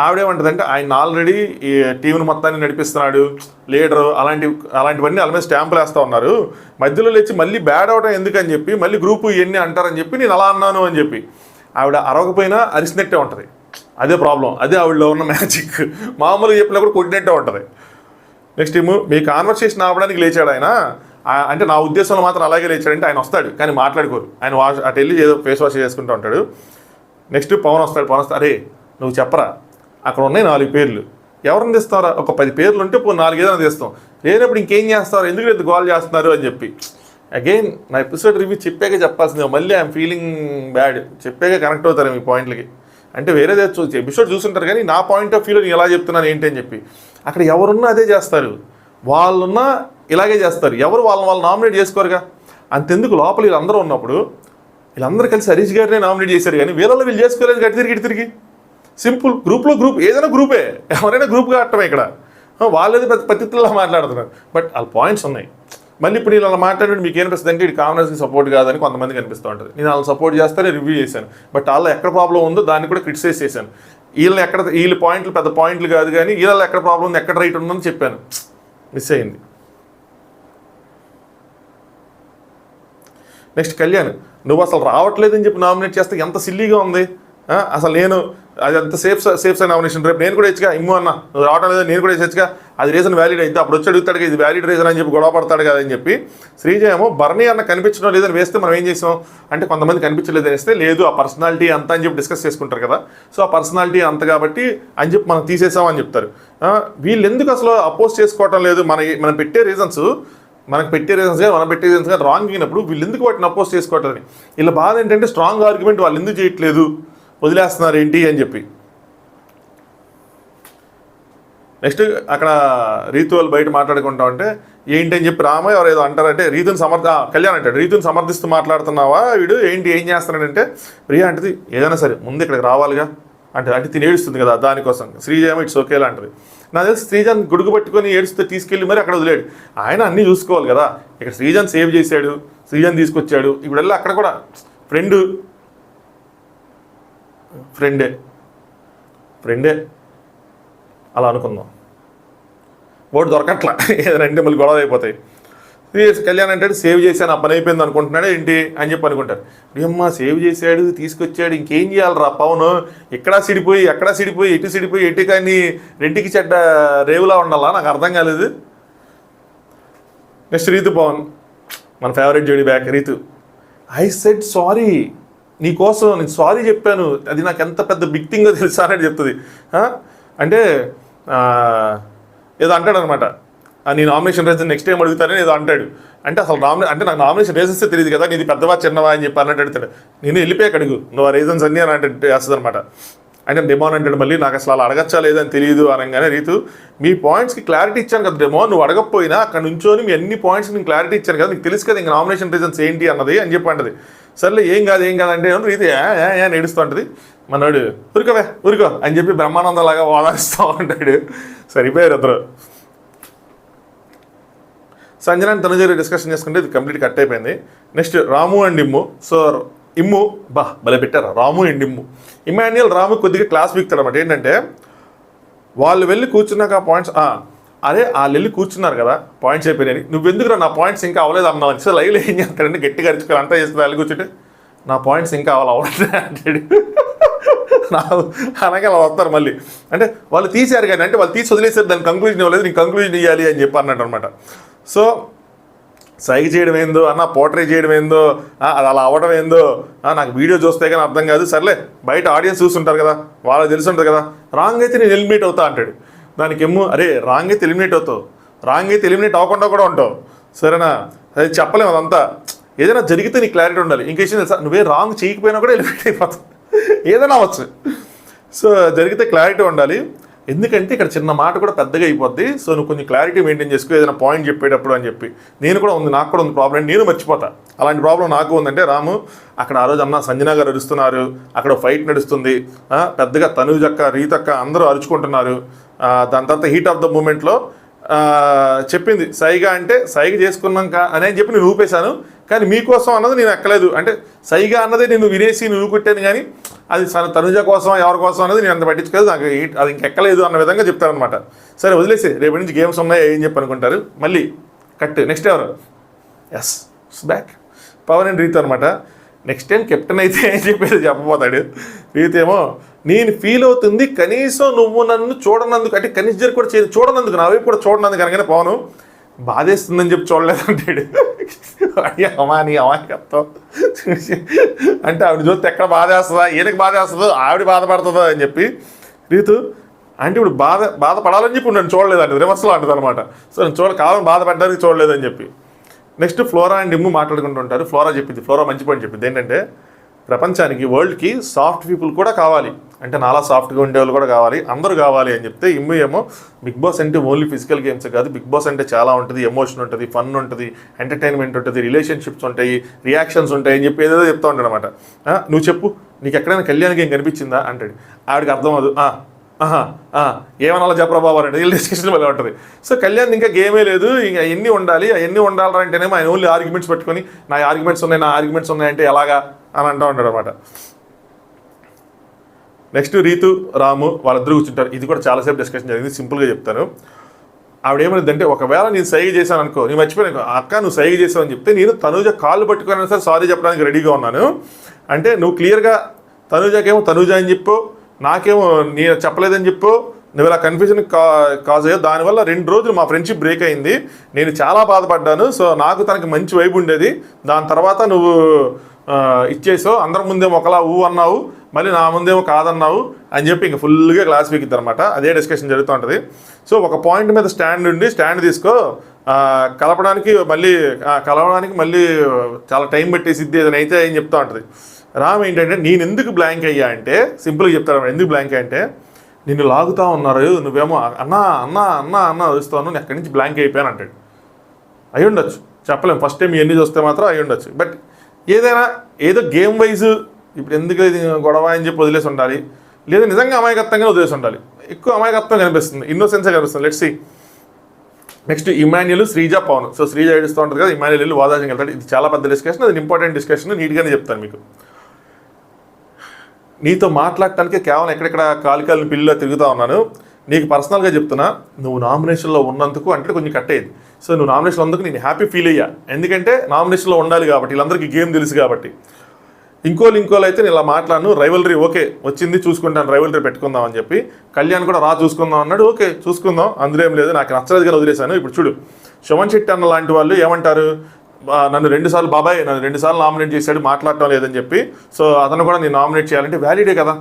ఆవిడేమంటుందంటే ఆయన ఆల్రెడీ ఈ టీంను మొత్తాన్ని నడిపిస్తున్నాడు, లీడరు, అలాంటివన్నీ వాళ్ళ మీద స్టాంపులు వేస్తూ ఉన్నారు, మధ్యలో లేచి మళ్ళీ బ్యాడ్ అవడం ఎందుకని చెప్పి మళ్ళీ గ్రూపు ఇవన్నీ అంటారని చెప్పి నేను అలా అన్నాను అని చెప్పి ఆవిడ అరవకపోయినా అరిసినట్టే ఉంటుంది. అదే ప్రాబ్లం, అదే ఆవిడలో ఉన్న మ్యాజిక్. మామూలుగా చెప్పినా కూడా కొట్టినట్టే ఉంటుంది. నెక్స్ట్ ఏమో మీ కాన్వర్సేషన్ ఆపడానికి లేచాడు ఆయన, అంటే నా ఉద్దేశంలో మాత్రం అలాగే లేచాడంటే ఆయన వస్తాడు కానీ మాట్లాడుకోరు, ఆయన అటు వెళ్ళి ఏదో ఫేస్ వాష్ చేసుకుంటూ ఉంటాడు. నెక్స్ట్ పవన్ వస్తాడు, అరే నువ్వు చెప్పరా అక్కడ ఉన్నాయి 4 పేర్లు, ఎవరిని తెస్తారా, ఒక 10 పేర్లు ఉంటే 4 ఏదైనా తెస్తాం, లేనప్పుడు ఇంకేం చేస్తారు, ఎందుకు లేదు గోల్ చేస్తున్నారు అని చెప్పి. అగైన్ నా ఎపిసోడ్ రివ్యూ చెప్పాక చెప్పాల్సిందే, మళ్ళీ ఐఎమ్ ఫీలింగ్ బ్యాడ్, చెప్పాక కనెక్ట్ అవుతారు మీ పాయింట్లకి. అంటే వేరేదే ఎపిసోడ్ చూస్తుంటారు కానీ నా పాయింట్ ఆఫ్ వ్యూలో నేను ఎలా చెప్తున్నాను ఏంటి అని చెప్పి. అక్కడ ఎవరున్నా అదే చేస్తారు, వాళ్ళున్నా ఇలాగే చేస్తారు, ఎవరు వాళ్ళని నామినేట్ చేసుకోరుగా. అంతెందుకు లోపల వీళ్ళందరూ ఉన్నప్పుడు వీళ్ళందరూ కలిసి హరీష్ గారినే నామినేట్ చేశారు కానీ వీళ్ళు చేసుకోలేదు గట్టి తిరిగి. సింపుల్ గ్రూప్లో ఏదైనా గ్రూపే, ఎవరైనా గ్రూప్గా ఆడటమే. ఇక్కడ వాళ్ళేది పెద్ద పద్ధతిలో మాట్లాడుతున్నారు, బట్ వాళ్ళ పాయింట్స్ ఉన్నాయి. మళ్ళీ ఇప్పుడు నేను అలా మాట్లాడి మీకు ఏమనిపిస్తుంది అంటే ఇది కామనర్స్కి సపోర్ట్ కాదని కొంతమందికి అనిపిస్తూ ఉంటుంది. నేను వాళ్ళని సపోర్ట్ చేస్తానే రివ్యూ చేశాను, బట్ వాళ్ళు ఎక్కడ ప్రాబ్లం ఉందో దాన్ని కూడా క్రిటిసైజ్ చేశాను. వీళ్ళ పాయింట్లు పెద్ద పాయింట్లు కాదు కానీ వీళ్ళలో ఎక్కడ ప్రాబ్లం ఉంది, ఎక్కడ రైట్ ఉందని చెప్పాను, మిస్ అయింది. నెక్స్ట్ కళ్యాణ్, నువ్వు అసలు రావట్లేదని చెప్పి నామినేట్ చేస్తే ఎంత సిల్లీగా ఉంది. అసలు అది అంత సేఫ్ సైన్ నామినేషన్. రేపు నేను కూడా ఇచ్చుగా ఇమ్ము అన్న నువ్వు రావడం లేదా, నేను కూడా ఇచ్చగా అది రీజన్ వ్యాలిడ్ అయితే అప్పుడు వచ్చి అడుగుతాడు ఇది వ్యాలిడ్ రీజన్ అని చెప్పి గొడవ పడతాడు కదా అని చెప్పి శ్రీజ ఏమో భరణి అన్న కనిపించడం లేదని వేస్తే మనం ఏం చేసాం అంటే కొంతమంది కనిపించలేదు వేస్తే లేదు ఆ పర్సనాలిటీ అంతా అని చెప్పి డిస్కస్ చేసుకుంటారు కదా. సో ఆ పర్సనాలిటీ అంత కాబట్టి అని చెప్పి మనం తీసేసాం అని చెప్తారు. వీళ్ళు ఎందుకు అసలు అపోజ్ చేసుకోవటం లేదు? మనం పెట్టే రీజన్స్ కానీ మనం పెట్టే రీజన్స్ కానీ రాంగ్ అయినప్పుడు వీళ్ళు ఎందుకు వాటిని అపోజ్ చేసుకోవట్లేదని ఇలా బాధ ఏంటంటే స్ట్రాంగ్ ఆర్గ్యుమెంట్ వాళ్ళు ఎందుకు చేయట్లేదు, వదిలేస్తున్నారు ఏంటి అని చెప్పి. నెక్స్ట్ అక్కడ రీతు వాళ్ళు బయట మాట్లాడుకుంటా ఉంటే ఏంటి అని చెప్పి రామయ్య ఎవరు ఏదో అంటారంటే రీతుని కళ్యాణ్ అంటాడు రీతుని సమర్థిస్తూ మాట్లాడుతున్నావా వీడు ఏంటి ఏం చేస్తున్నాడంటే ప్రియా అంటది ఏదైనా సరే ముందు ఇక్కడికి రావాలిగా అంటే తిని ఏడుస్తుంది కదా దానికోసం. శ్రీజ ఏమో ఇట్స్ ఓకేలా అంటది. నాకు తెలిసి శ్రీజాన్ గొడుగు పట్టుకొని ఏడుస్తే తీసుకెళ్ళి మరి అక్కడ వదిలేడు. ఆయన అన్నీ చూసుకోవాలి కదా. ఇక్కడ శ్రీజాన్ సేవ్ చేశాడు, శ్రీజాన్ తీసుకొచ్చాడు. ఇప్పుడు వెళ్ళి అక్కడ కూడా ఫ్రెండే అలా అనుకుందాం. ఓటు దొరకట్లా ఏదైనా అంటే మళ్ళీ గొడవ అయిపోతాయి. కళ్యాణ్ అంటాడు సేవ్ చేశాను ఆ పని అయిపోయింది అనుకుంటున్నాడు ఏంటి అని చెప్పి అనుకుంటారు. అమ్మ సేవ్ చేశాడు తీసుకొచ్చాడు ఇంకేం చేయాలరా పవన్, ఎక్కడా సిడిపోయి ఎటు కానీ రెంటికి చెడ్డ రేవులా ఉండాలా నాకు అర్థం కాలేదు. నెక్స్ట్ రీతు పవన్ మన ఫేవరెట్ జోడీ back Ritu. I said sorry నీకోసం నేను సారీ చెప్పాను, అది నాకు ఎంత పెద్ద బిగ్ థింగ్ తెలుసా అని చెప్తుంది. అంటే ఏదో అంటాడు అనమాట నీ నామినేషన్ రీజన్ నెక్స్ట్ టైం అడుగుతానని ఏదో అంటాడు. అంటే అసలు అంటే నాకు నామినేషన్ రీజన్సే తెలియదు కదా నీది పెద్దవా చిన్నవా అని చెప్పి అన్నట్టు అడుగుతాడు. నేను వెళ్ళిపోయాక అడుగు నువ్వు ఆ రీజన్స్ అన్నీ అని అంటే వేస్తుంది అనమాట. అంటే డెమోన్ అంటాడు మళ్ళీ నాకు అసలు అలా అడగచ్చా లేదని తెలియదు అనగానే రీతు మీ పాయింట్స్కి క్లారిటీ ఇచ్చాను కదా డెమో, నువ్వు అడగకపోయినా అక్కడ నుంచోని మీ అన్ని పాయింట్స్ నేను క్లారిటీ ఇచ్చాను కదా నీకు తెలుసు కదా ఇంకా నామినేషన్ రీజన్స్ ఏంటి అన్నది అని చెప్పి అంటది. సర్లే ఏం కాదు అంటే రీతి ఏడుస్తూ ఉంటుంది. మనోడు ఊరుకో అని చెప్పి బ్రహ్మానందలాగా వాదానిస్తూ ఉంటాడు. సరిపోయారు అతను. సంజన తనుజ డిస్కషన్ చేసుకుంటే ఇది కంప్లీట్ కట్ అయిపోయింది. Next Ramu and Immu. So Immu భలే పెట్టారు రాము అండ్ ఇమ్ము. ఇమాన్యుయల్ రాము కొద్దిగా క్లాస్ వీక్తాడు అనమాట. ఏంటంటే వాళ్ళు వెళ్ళి కూర్చున్నాక పాయింట్స్ అదే వాళ్ళు వెళ్ళి కూర్చున్నారు కదా పాయింట్స్ అయిపోయినాయి, నువ్వెందుకు నా పాయింట్స్ ఇంకా అవ్వలేదు అన్నావు అని. సో లైవ్లో ఏం చేస్తాడంటే గట్టిగా అరుచుకొని అంతా చేస్తుంది వెళ్ళి కూర్చుంటే నా పాయింట్స్ ఇంకా అవ్వలేదు అంటాడు. అనగా అలా వస్తారు మళ్ళీ. అంటే వాళ్ళు తీశారు కానీ అంటే వాళ్ళు తీసి వదిలేసారు దాని కంక్లూజన్ ఇవ్వలేదు, నీకు కంక్లూజన్ ఇవ్వాలి అని చెప్పి అన్నట్టు అనమాట. సో సైగ చేయడం ఏందో పోర్ట్రే చేయడం ఏందో అది అలా అవ్వడం ఏందో నాకు వీడియో చూస్తే కానీ అర్థం కాదు. సర్లే బయట ఆడియన్స్ చూస్తుంటారు కదా వాళ్ళకి తెలిసి ఉంటుంది కదా. రాంగ్ అయితే నేను ఎలిమినేట్ అవుతా అంటాడు. దానికి అరే రాంగ్ అయితే ఎలిమినేట్ అవుతావు, రాంగ్ అయితే ఎలిమినేట్ అవ్వకుండా కూడా ఉంటావు సరేనా. అది చెప్పలేము అదంతా. ఏదైనా జరిగితే నీకు క్లారిటీ ఉండాలి. ఇంక విషయం తెలుసా నువ్వే రాంగ్ చేయకపోయినా కూడా ఎలిమినేట్ అయిపోతావు, ఏదైనా అవ్వచ్చు. సో జరిగితే క్లారిటీ ఉండాలి. ఎందుకంటే ఇక్కడ చిన్న మాట కూడా పెద్దగా అయిపోద్ది. సో నువ్వు కొంచెం క్లారిటీ మెయింటైన్ చేసుకో ఏదైనా పాయింట్ చెప్పేటప్పుడు అని చెప్పి. నాకు కూడా ఉంది ప్రాబ్లం, నేను మర్చిపోతా. అలాంటి ప్రాబ్లం నాకు ఉందంటే రాము అక్కడ ఆ రోజు అన్న సంజన గారు అరుస్తున్నారు, అక్కడ ఫైట్ నడుస్తుంది, పెద్దగా తనుజక్క రీతక్క అందరూ అరుచుకుంటున్నారు. దాని తర్వాత హీట్ ఆఫ్ ద మూమెంట్లో చెప్పింది సైగా అంటే సైగ చేసుకున్నాక అని చెప్పి నేను ఊపేశాను, కానీ మీకోసం అన్నది నేను ఎక్కలేదు. అంటే సైగా అన్నది నేను వినేసి నువ్వు కొట్టాను, కానీ అది తనుజ కోసం ఎవరి కోసం అన్నది నేను అంత పట్టించుకోలేదు, నాకు అది ఇంకెక్కలేదు అన్న విధంగా చెప్తారనమాట. సరే వదిలేసి రేపటి నుంచి గేమ్స్ ఉన్నాయి ఏం చెప్పి అనుకుంటారు. మళ్ళీ కట్. నెక్స్ట్ ఎవరు బ్యాక్ పవన్ అండ్ రీతు అనమాట. నెక్స్ట్ టైం కెప్టెన్ అయితే ఏం చెప్పేది చెప్పబోతాడు. రీతు ఏమో నేను ఫీల్ అవుతుంది కనీసం నువ్వు నన్ను చూడనందుకు, అంటే కనీసం కూడా చూడనందుకు నా వైపు కూడా చూడనందుకు అనగానే పవను బాధేస్తుందని చెప్పి చూడలేదంటాడు. నీ అమాయకత్వం అంటే ఆవిడ చూస్తే ఎక్కడ బాధేస్తుందా, ఈయనకి బాధేస్తుందో ఆవిడ బాధపడుతుందో అని చెప్పి రీతు అంటే ఇప్పుడు బాధపడాలని చెప్పి నన్ను చూడలేదండి రివర్స్లో అంటుంది అనమాట. సో నేను కావాలని బాధపడడానికి చూడలేదని చెప్పి. నెక్స్ట్ ఫ్లోరా అండ్ ఇమ్ము మాట్లాడుకుంటుంటారు. ఫ్లోరా చెప్పింది, ఫ్లోరా మంచి పాయింట్ చెప్పింది ఏంటంటే ప్రపంచానికి వరల్డ్కి సాఫ్ట్ పీపుల్ కూడా కావాలి, అంటే నాలా సాఫ్ట్గా ఉండేవాళ్ళు కూడా కావాలి, అందరూ కావాలి అని చెప్తే ఇమ్ము ఏమో బిగ్ బాస్ అంటే ఓన్లీ ఫిజికల్ గేమ్స్ కాదు, బిగ్ బాస్ అంటే చాలా ఉంటుంది, ఎమోషన్ ఉంటుంది, ఫన్ ఉంటుంది, ఎంటర్టైన్మెంట్ ఉంటుంది, రిలేషన్షిప్స్ ఉంటాయి, రియాక్షన్స్ ఉంటాయి అని చెప్పి ఏదేదో చెప్తా ఉంటాడు అనమాట. నువ్వు చెప్పు నీకు ఎక్కడైనా కళ్యాణ్ గేమ్ కనిపించిందా అంటాడు. ఆవిడకి అర్థం అవ్వదు. ఏమన్నా చెప్పరా బాబు అంటే వీళ్ళు డిస్కషన్ వల్ల ఉంటుంది. సో కళ్యాణ్ ఇంకా గేమే లేదు, ఇంకా ఎన్ని ఉండాలి అవన్నీ ఉండాలంటేనేమో ఆయన ఓన్లీ ఆర్గ్యుమెంట్స్ పెట్టుకొని నా ఆర్గ్యుమెంట్స్ ఉన్నాయంటే ఎలాగా అని అంటూ ఉంటాడు అనమాట. నెక్స్ట్ రీతు రాము వాళ్ళిద్దరు కూర్చుంటారు. ఇది కూడా చాలాసేపు డిస్కషన్ జరిగింది, సింపుల్గా చెప్తాను. ఆవిడేమైందంటే ఒకవేళ నేను సైగ చేశాను అనుకో, నేను మర్చిపోయాను అక్క నువ్వు సైగ చేసావు అని చెప్తే నేను తనుజ కాళ్ళు పట్టుకున్నా సరే సారీ చెప్పడానికి రెడీగా ఉన్నాను. అంటే నువ్వు క్లియర్గా తనుజకేమో తనుజ అని చెప్పు, నాకేమో నేను చెప్పలేదని చెప్పు, నువ్వు ఇలా కన్ఫ్యూజన్ కాజ్ అయ్యో, దానివల్ల 2 రోజులు మా ఫ్రెండ్షిప్ బ్రేక్ అయింది, నేను చాలా బాధపడ్డాను. సో నాకు తనకి మంచి వైబ్ ఉండేది, దాని తర్వాత నువ్వు ఇచ్చేసావు, అందరి ముందేమో ఒకలా అన్నావు, మళ్ళీ నా ముందేమో కాదన్నావు అని చెప్పి ఇంకా ఫుల్గా క్లాస్ పీకిద్ది అనమాట. అదే డిస్కషన్ జరుగుతూ ఉంటుంది. సో ఒక పాయింట్ మీద స్టాండ్ తీసుకో, కలవడానికి మళ్ళీ చాలా టైం పెట్టేసిద్ది ఏదైనా అయితే అని చెప్తూ ఉంటుంది. రామ్ ఏంటంటే నేను ఎందుకు బ్లాంక్ అయ్యా అంటే, సింపుల్గా చెప్తాను ఎందుకు బ్లాంక్ అంటే, నిన్ను లాగుతూ ఉన్నారు, నువ్వేమో అన్నా అన్నా అన్నా అన్నా వస్తాను, నేను అక్కడి నుంచి బ్లాంక్ అయిపోయాను అంటాడు. అయి ఉండొచ్చు, చెప్పలేము, ఫస్ట్ టైం ఇవన్నీ చూస్తే మాత్రం అయి ఉండొచ్చు. బట్ ఏదైనా ఏదో గేమ్ వైజ్ ఇప్పుడు ఎందుకు ఇది గొడవ అని చెప్పి వదిలేసి ఉండాలి, లేదా నిజంగా అమాయకత్వంగా వదిలేసి ఉండాలి. ఎక్కువ అమాయకత్వం కనిపిస్తుంది, ఇన్నోసెన్సే కనిపిస్తుంది. Let's see next Emmanuel, Sreeja, Pawan. So Sreeja ఏడుస్తూ ఉంటుంది కదా, ఇమాన్యుల్ వెళ్ళి వాదాజంకి వెళ్తాడు. ఇది చాలా పెద్ద డిస్కషన్, అది ఇంపార్టెంట్ డిస్కషన్, నీట్గానే చెప్తాను మీకు. నీతో మాట్లాడటానికి కేవలం ఎక్కడెక్కడ కాలికాలని పిల్లిలో తిరుగుతూ ఉన్నాను, నీకు పర్సనల్గా చెప్తున్నా, నువ్వు నామినేషన్లో ఉన్నందుకు అంటే కొంచెం కట్ అయ్యేది. సో నువ్వు నామినేషన్లో ఉన్నందుకు నేను హ్యాపీ ఫీల్ అయ్యా, ఎందుకంటే నామినేషన్లో ఉండాలి కాబట్టి, వీళ్ళందరికీ గేమ్ తెలుసు కాబట్టి. ఇంకోళ్ళు అయితే నేను ఇలా మాట్లాడను, రైవలరీ ఓకే వచ్చింది చూసుకుంటాను, రైవలరీ పెట్టుకుందాం అని చెప్పి. కళ్యాణ్ కూడా చూసుకుందాం అన్నాడు, ఓకే చూసుకుందాం, అందులో ఏం లేదు, నాకు నచ్చలేదు కానీ వదిలేశాను. ఇప్పుడు చూడు, శోభన్ శెట్టి అన్న లాంటి వాళ్ళు ఏమంటారు, నన్ను 2 సార్లు బాబాయ్ నన్ను 2 సార్లు నామినేట్ చేశాడు, మాట్లాడటం లేదని చెప్పి. సో అతను కూడా నేను నామినేట్ చేయాలంటే వ్యాలిడే కదా,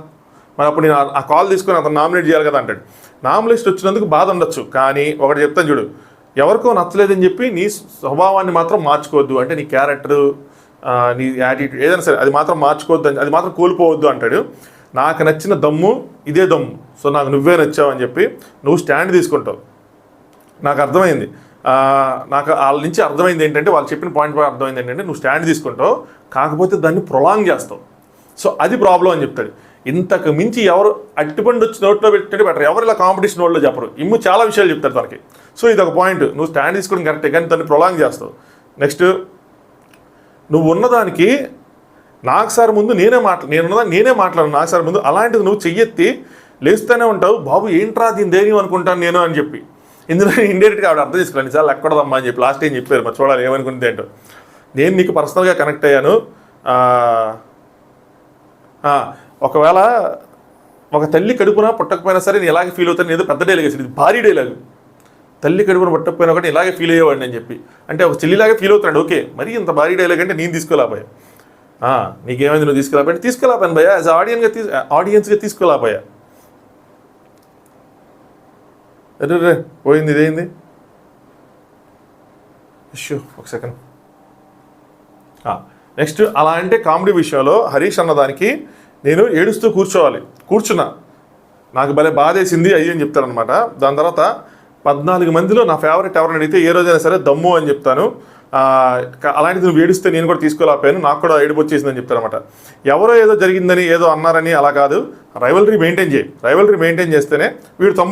మరి అప్పుడు నేను ఆ కాల్ తీసుకొని అతను నామినేట్ చేయాలి కదా అంటాడు. నామినేషన్ వచ్చినందుకు బాధ ఉండొచ్చు, కానీ ఒకటి చెప్తాను చూడు, ఎవరికో నచ్చలేదని చెప్పి నీ స్వభావాన్ని మాత్రం మార్చుకోవద్దు, అంటే నీ క్యారెక్టరు, నీ యాటిట్యూడ్ ఏదైనా సరే అది మాత్రం మార్చుకోవద్దు, అది మాత్రం కోల్పోవద్దు అంటాడు. నాకు నచ్చిన దమ్ము ఇదే దమ్ము, సో నాకు నువ్వే నచ్చావు అని చెప్పి నువ్వు స్టాండ్ తీసుకుంటావు. నాకు అర్థమైంది, నాకు వాళ్ళ నుంచి అర్థమైంది ఏంటంటే, వాళ్ళు చెప్పిన పాయింట్ అర్థమైంది ఏంటంటే, నువ్వు స్టాండ్ తీసుకుంటావు, కాకపోతే దాన్ని ప్రొలాంగ్ చేస్తావు. సో అది ప్రాబ్లం అని చెప్తాడు. ఇంతకు మించి ఎవరు అట్టిపండు వచ్చి నోట్లో పెట్టినట్టు బెటర్, ఎవరు ఇలా కాంపిటీషన్ వాళ్ళు చెప్పరు, ఇమ్ము చాలా విషయాలు చెప్తారు తనకి. సో ఇది ఒక పాయింట్, నువ్వు స్టాండ్ తీసుకోవడం కరెక్టే, కానీ దాన్ని ప్రొలాంగ్ చేస్తావు. నెక్స్ట్ నువ్వు ఉన్నదానికి నాకు సార్ ముందు నేనే మాట్లాడను, నాకు సార్ ముందు అలాంటిది నువ్వు చెయ్యెత్తి లేస్తూనే ఉంటావు, బాబు ఏంట్రా దీని ధైర్యం అనుకుంటాను నేను అని చెప్పి. ఇందులో ఇండైరెక్ట్గా ఆవిడ అర్థం చేసుకోవాలి, నిజాలు ఎక్కడదమ్మా అని చెప్పి లాస్ట్ ఏం చెప్పారు, మరి చూడాలి ఏమనుకుంటే ఏంటో. నేను నీకు పర్సనల్గా కనెక్ట్ అయ్యాను, ఒకవేళ ఒక తల్లి కడుపున పుట్టకపోయినా సరే నేను ఇలాగే ఫీల్ అవుతాను, ఏదో పెద్ద డైలాగ్ వేసాడు, ఇది భారీ డైలాగ్. తల్లి కడుపున పుట్టకపోయినా ఒకటి ఇలాగే ఫీల్ అయ్యేవాడిని అని చెప్పి, అంటే ఒక చెల్లిలాగే ఫీల్ అవుతున్నాడు. ఓకే, మరి ఇంత భారీ డైలాగ్ అంటే నేను తీసుకోలేకపోయా, నీకేమైంది నువ్వు తీసుకెళ్ళాను భయ్యా, యాజ్ ఆడియన్స్గా తీసుకోలేకపోయా. అరే పోయింది, ఇదేంది ఇష్యూ, ఒక సెకండ్. నెక్స్ట్ అలా అంటే కామెడీ విషయంలో హరీష్ అన్నదానికి నేను ఏడుస్తూ కూర్చున్నా, నాకు భలే బాధేసింది అయ్యి అని చెప్తారనమాట. దాని తర్వాత 14 మందిలో నా ఫేవరెట్ ఎవరిని అడిగితే ఏ రోజైనా సరే దమ్ము అని చెప్తాను, అలాంటిది నువ్వు ఏడిస్తే నేను కూడా తీసుకోలేకపోయాను, నాకు కూడా ఏడుపు వచ్చేసిందని చెప్తారనమాట. ఎవరో ఏదో జరిగిందని ఏదో అన్నారని అలా కాదు, రైవలరీ మెయింటైన్ చేస్తేనే వీడితో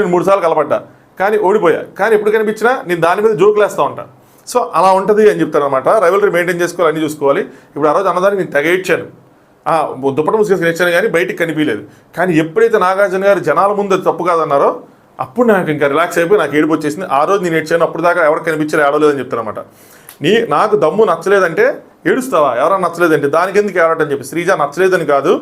నేను 3 సార్లు కలపడ్డా కానీ ఓడిపోయా, కానీ ఎప్పుడు కనిపించినా నేను దాని మీద జోకులు వేస్తూ ఉంటాను. సో అలా ఉంటుంది అని చెప్తారనమాట. రైవలరీ మెయింటైన్ చేసుకోవాలి, అన్నీ చూసుకోవాలి. ఇప్పుడు ఆ రోజు అన్నదానికి నేను తెగ ఇచ్చాను, దుప్పట ముసుగేసుకుని ఇచ్చాను కానీ బయటికి కనిపించలేదు. కానీ ఎప్పుడైతే నాగార్జున గారు జనాల ముందు అది తప్పు కాదన్నారో అప్పుడు నాకు ఇంకా రిలాక్స్ అయిపోయి నాకు ఏడుపు వచ్చేసింది. ఆ రోజు నేను ఏడ్చాను, అప్పుడు దాకా ఎవరికి కనిపించారు ఏడవలేదని చెప్తారనమాట. నాకు దమ్ము నచ్చలేదంటే ఏడుస్తావా, ఎవరైనా నచ్చలేదంటే దానికి ఎందుకు ఏడవటని చెప్పి. శ్రీజ నచ్చలేదని కాదు,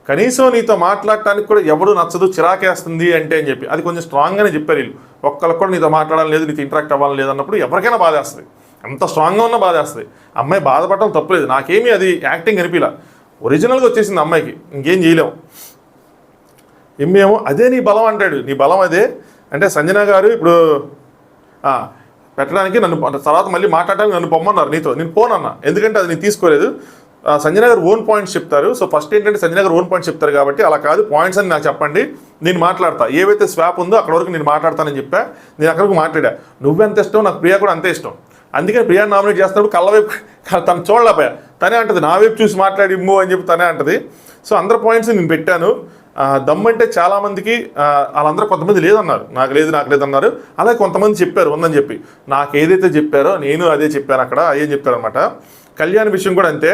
కనీసం నీతో మాట్లాడటానికి కూడా ఎవడు నచ్చదు, చిరాకేస్తుంది అంటే అని చెప్పి అది కొంచెం స్ట్రాంగ్గానే చెప్పారు వీళ్ళు. ఒక్కరికి కూడా నీతో మాట్లాడాలి లేదు, నీతో ఇంటరాక్ట్ అవ్వాలని లేదన్నప్పుడు ఎవరికైనా బాధేస్తుంది, ఎంత స్ట్రాంగ్గా ఉన్నా బాధేస్తుంది. అమ్మాయి బాధపడటం తప్పలేదు, నాకేమీ అది యాక్టింగ్ అనిపిలా, ఒరిజినల్గా వచ్చేసింది అమ్మాయికి, ఇంకేం చేయలేము. ఏమేమో అదే నీ బలం అంటాడు, నీ బలం అదే అంటే సంజన గారు ఇప్పుడు పెట్టడానికి నన్ను తర్వాత మళ్ళీ మాట్లాడడానికి నన్ను పొమ్మన్నారు నీతో, నేను పోనన్నా ఎందుకంటే అది నేను తీసుకోలేదు. సంజన గారు ఓన్ పాయింట్స్ చెప్తారు. సో ఫస్ట్ ఏంటంటే సంజన గారు ఓన్ పాయింట్స్ చెప్తారు కాబట్టి అలా కాదు, పాయింట్స్ అని నాకు చెప్పండి, నేను మాట్లాడతా, ఏవైతే స్వాప్ ఉందో అక్కడ వరకు నేను మాట్లాడతానని చెప్పా. నేను అక్కడికి మాట్లాడా, నువ్వెంత ఇష్టం నాకు ప్రియా కూడా అంతే ఇష్టం, అందుకని ప్రియా నామినేట్ చేస్తున్నప్పుడు కళ్ళ వైపు తను చూడలేకపోయా, తనే అంటది నా వైపు చూసి మాట్లాడి ఇమ్ము అని చెప్పి తనే అంటది. సో అందరు పాయింట్స్ నేను పెట్టాను. దమ్ అంటే చాలామందికి వాళ్ళందరూ కొంతమంది లేదన్నారు, నాకు లేదు అన్నారు, అలాగే కొంతమంది చెప్పారు ఉందని చెప్పి. నాకు ఏదైతే చెప్పారో నేను అదే చెప్పాను, అక్కడ అదే చెప్పారనమాట. కళ్యాణ్ విషయం కూడా అంతే,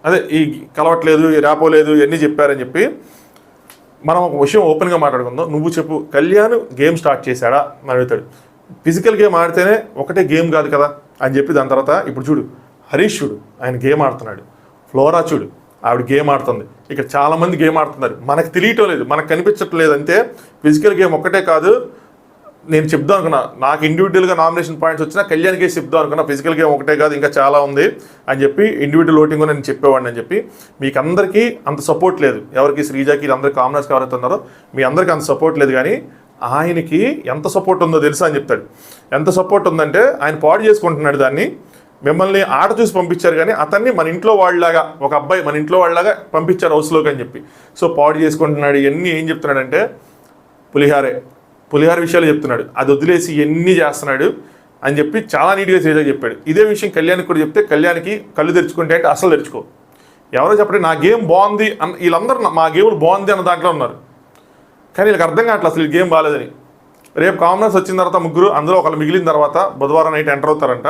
అదే ఈ కలవట్లేదు, ఈ రాపోలేదు ఇవన్నీ చెప్పారని చెప్పి. మనం ఒక విషయం ఓపెన్గా మాట్లాడుకుందాం. నువ్వు చెప్పు, కళ్యాణ్ గేమ్ స్టార్ట్ చేశాడా అని అడుగుతాడు. ఫిజికల్ గేమ్ ఆడితేనే ఒకటే గేమ్ కాదు కదా అని చెప్పి దాని తర్వాత ఇప్పుడు చూడు హరీష్ చూడు, ఆయన గేమ్ ఆడుతున్నాడు. ఫ్లోరా చూడు, ఆవిడ గేమ్ ఆడుతుంది. ఇక్కడ చాలామంది గేమ్ ఆడుతున్నారు, మనకు తెలియటం లేదు, మనకు కనిపించట్లేదు. అంతే ఫిజికల్ గేమ్ ఒక్కటే కాదు. నేను చెప్దాం అనుకున్నా, నాకు ఇండివిజువల్గా నామినేషన్ పాయింట్స్ వచ్చినా కళ్యాణ్కి చెప్దాం అనుకున్నా, ఫిజికల్ గేమ్ ఒకటే కాదు ఇంకా చాలా ఉంది అని చెప్పి ఇండివిజువల్ ఓటింగ్ నేను చెప్పేవాడిని అని చెప్పి. మీకు అందరికీ అంత సపోర్ట్ లేదు, ఎవరికి శ్రీజాకి వీళ్ళందరికీ కామనర్స్కి ఎవరైతే ఉన్నారో మీ అందరికీ అంత సపోర్ట్ లేదు. కానీ ఆయనకి ఎంత సపోర్ట్ ఉందో తెలుసా అని చెప్తాడు. ఎంత సపోర్ట్ ఉందంటే ఆయన పాడు చేసుకుంటున్నాడు దాన్ని. మిమ్మల్ని ఆట చూసి పంపించారు కానీ అతన్ని మన ఇంట్లో వాళ్ళలాగా, ఒక అబ్బాయి మన ఇంట్లో వాళ్ళలాగా పంపించారు హౌస్లోకి అని చెప్పి. సో పాడు చేసుకుంటున్నాడు. ఇవన్నీ ఏం చెప్తున్నాడంటే పులిహార విషయాలు చెప్తున్నాడు, అది వదిలేసి ఎన్ని చేస్తున్నాడు అని చెప్పి చాలా నీట్గా శ్రీజాకి చెప్పాడు. ఇదే విషయం కళ్యాణ్కి కూడా చెప్తే కళ్యాణ్కి కళ్ళు తెరుచుకుంటే అంటే అసలు తెరుచుకో, ఎవరో చెప్పండి నా గేమ్ బాగుంది అన్న, వీళ్ళందరూ మా గేమ్లు బాగుంది అన్న దాంట్లో ఉన్నారు. కానీ వీళ్ళకి అర్థం కావట్లేదు అసలు ఈ గేమ్ బాగాలేదని. రేపు కామనర్స్ వచ్చిన తర్వాత ముగ్గురు, అందులో ఒకళ్ళు మిగిలిన తర్వాత బుధవారం నైట్ ఎంటర్ అవుతారంట.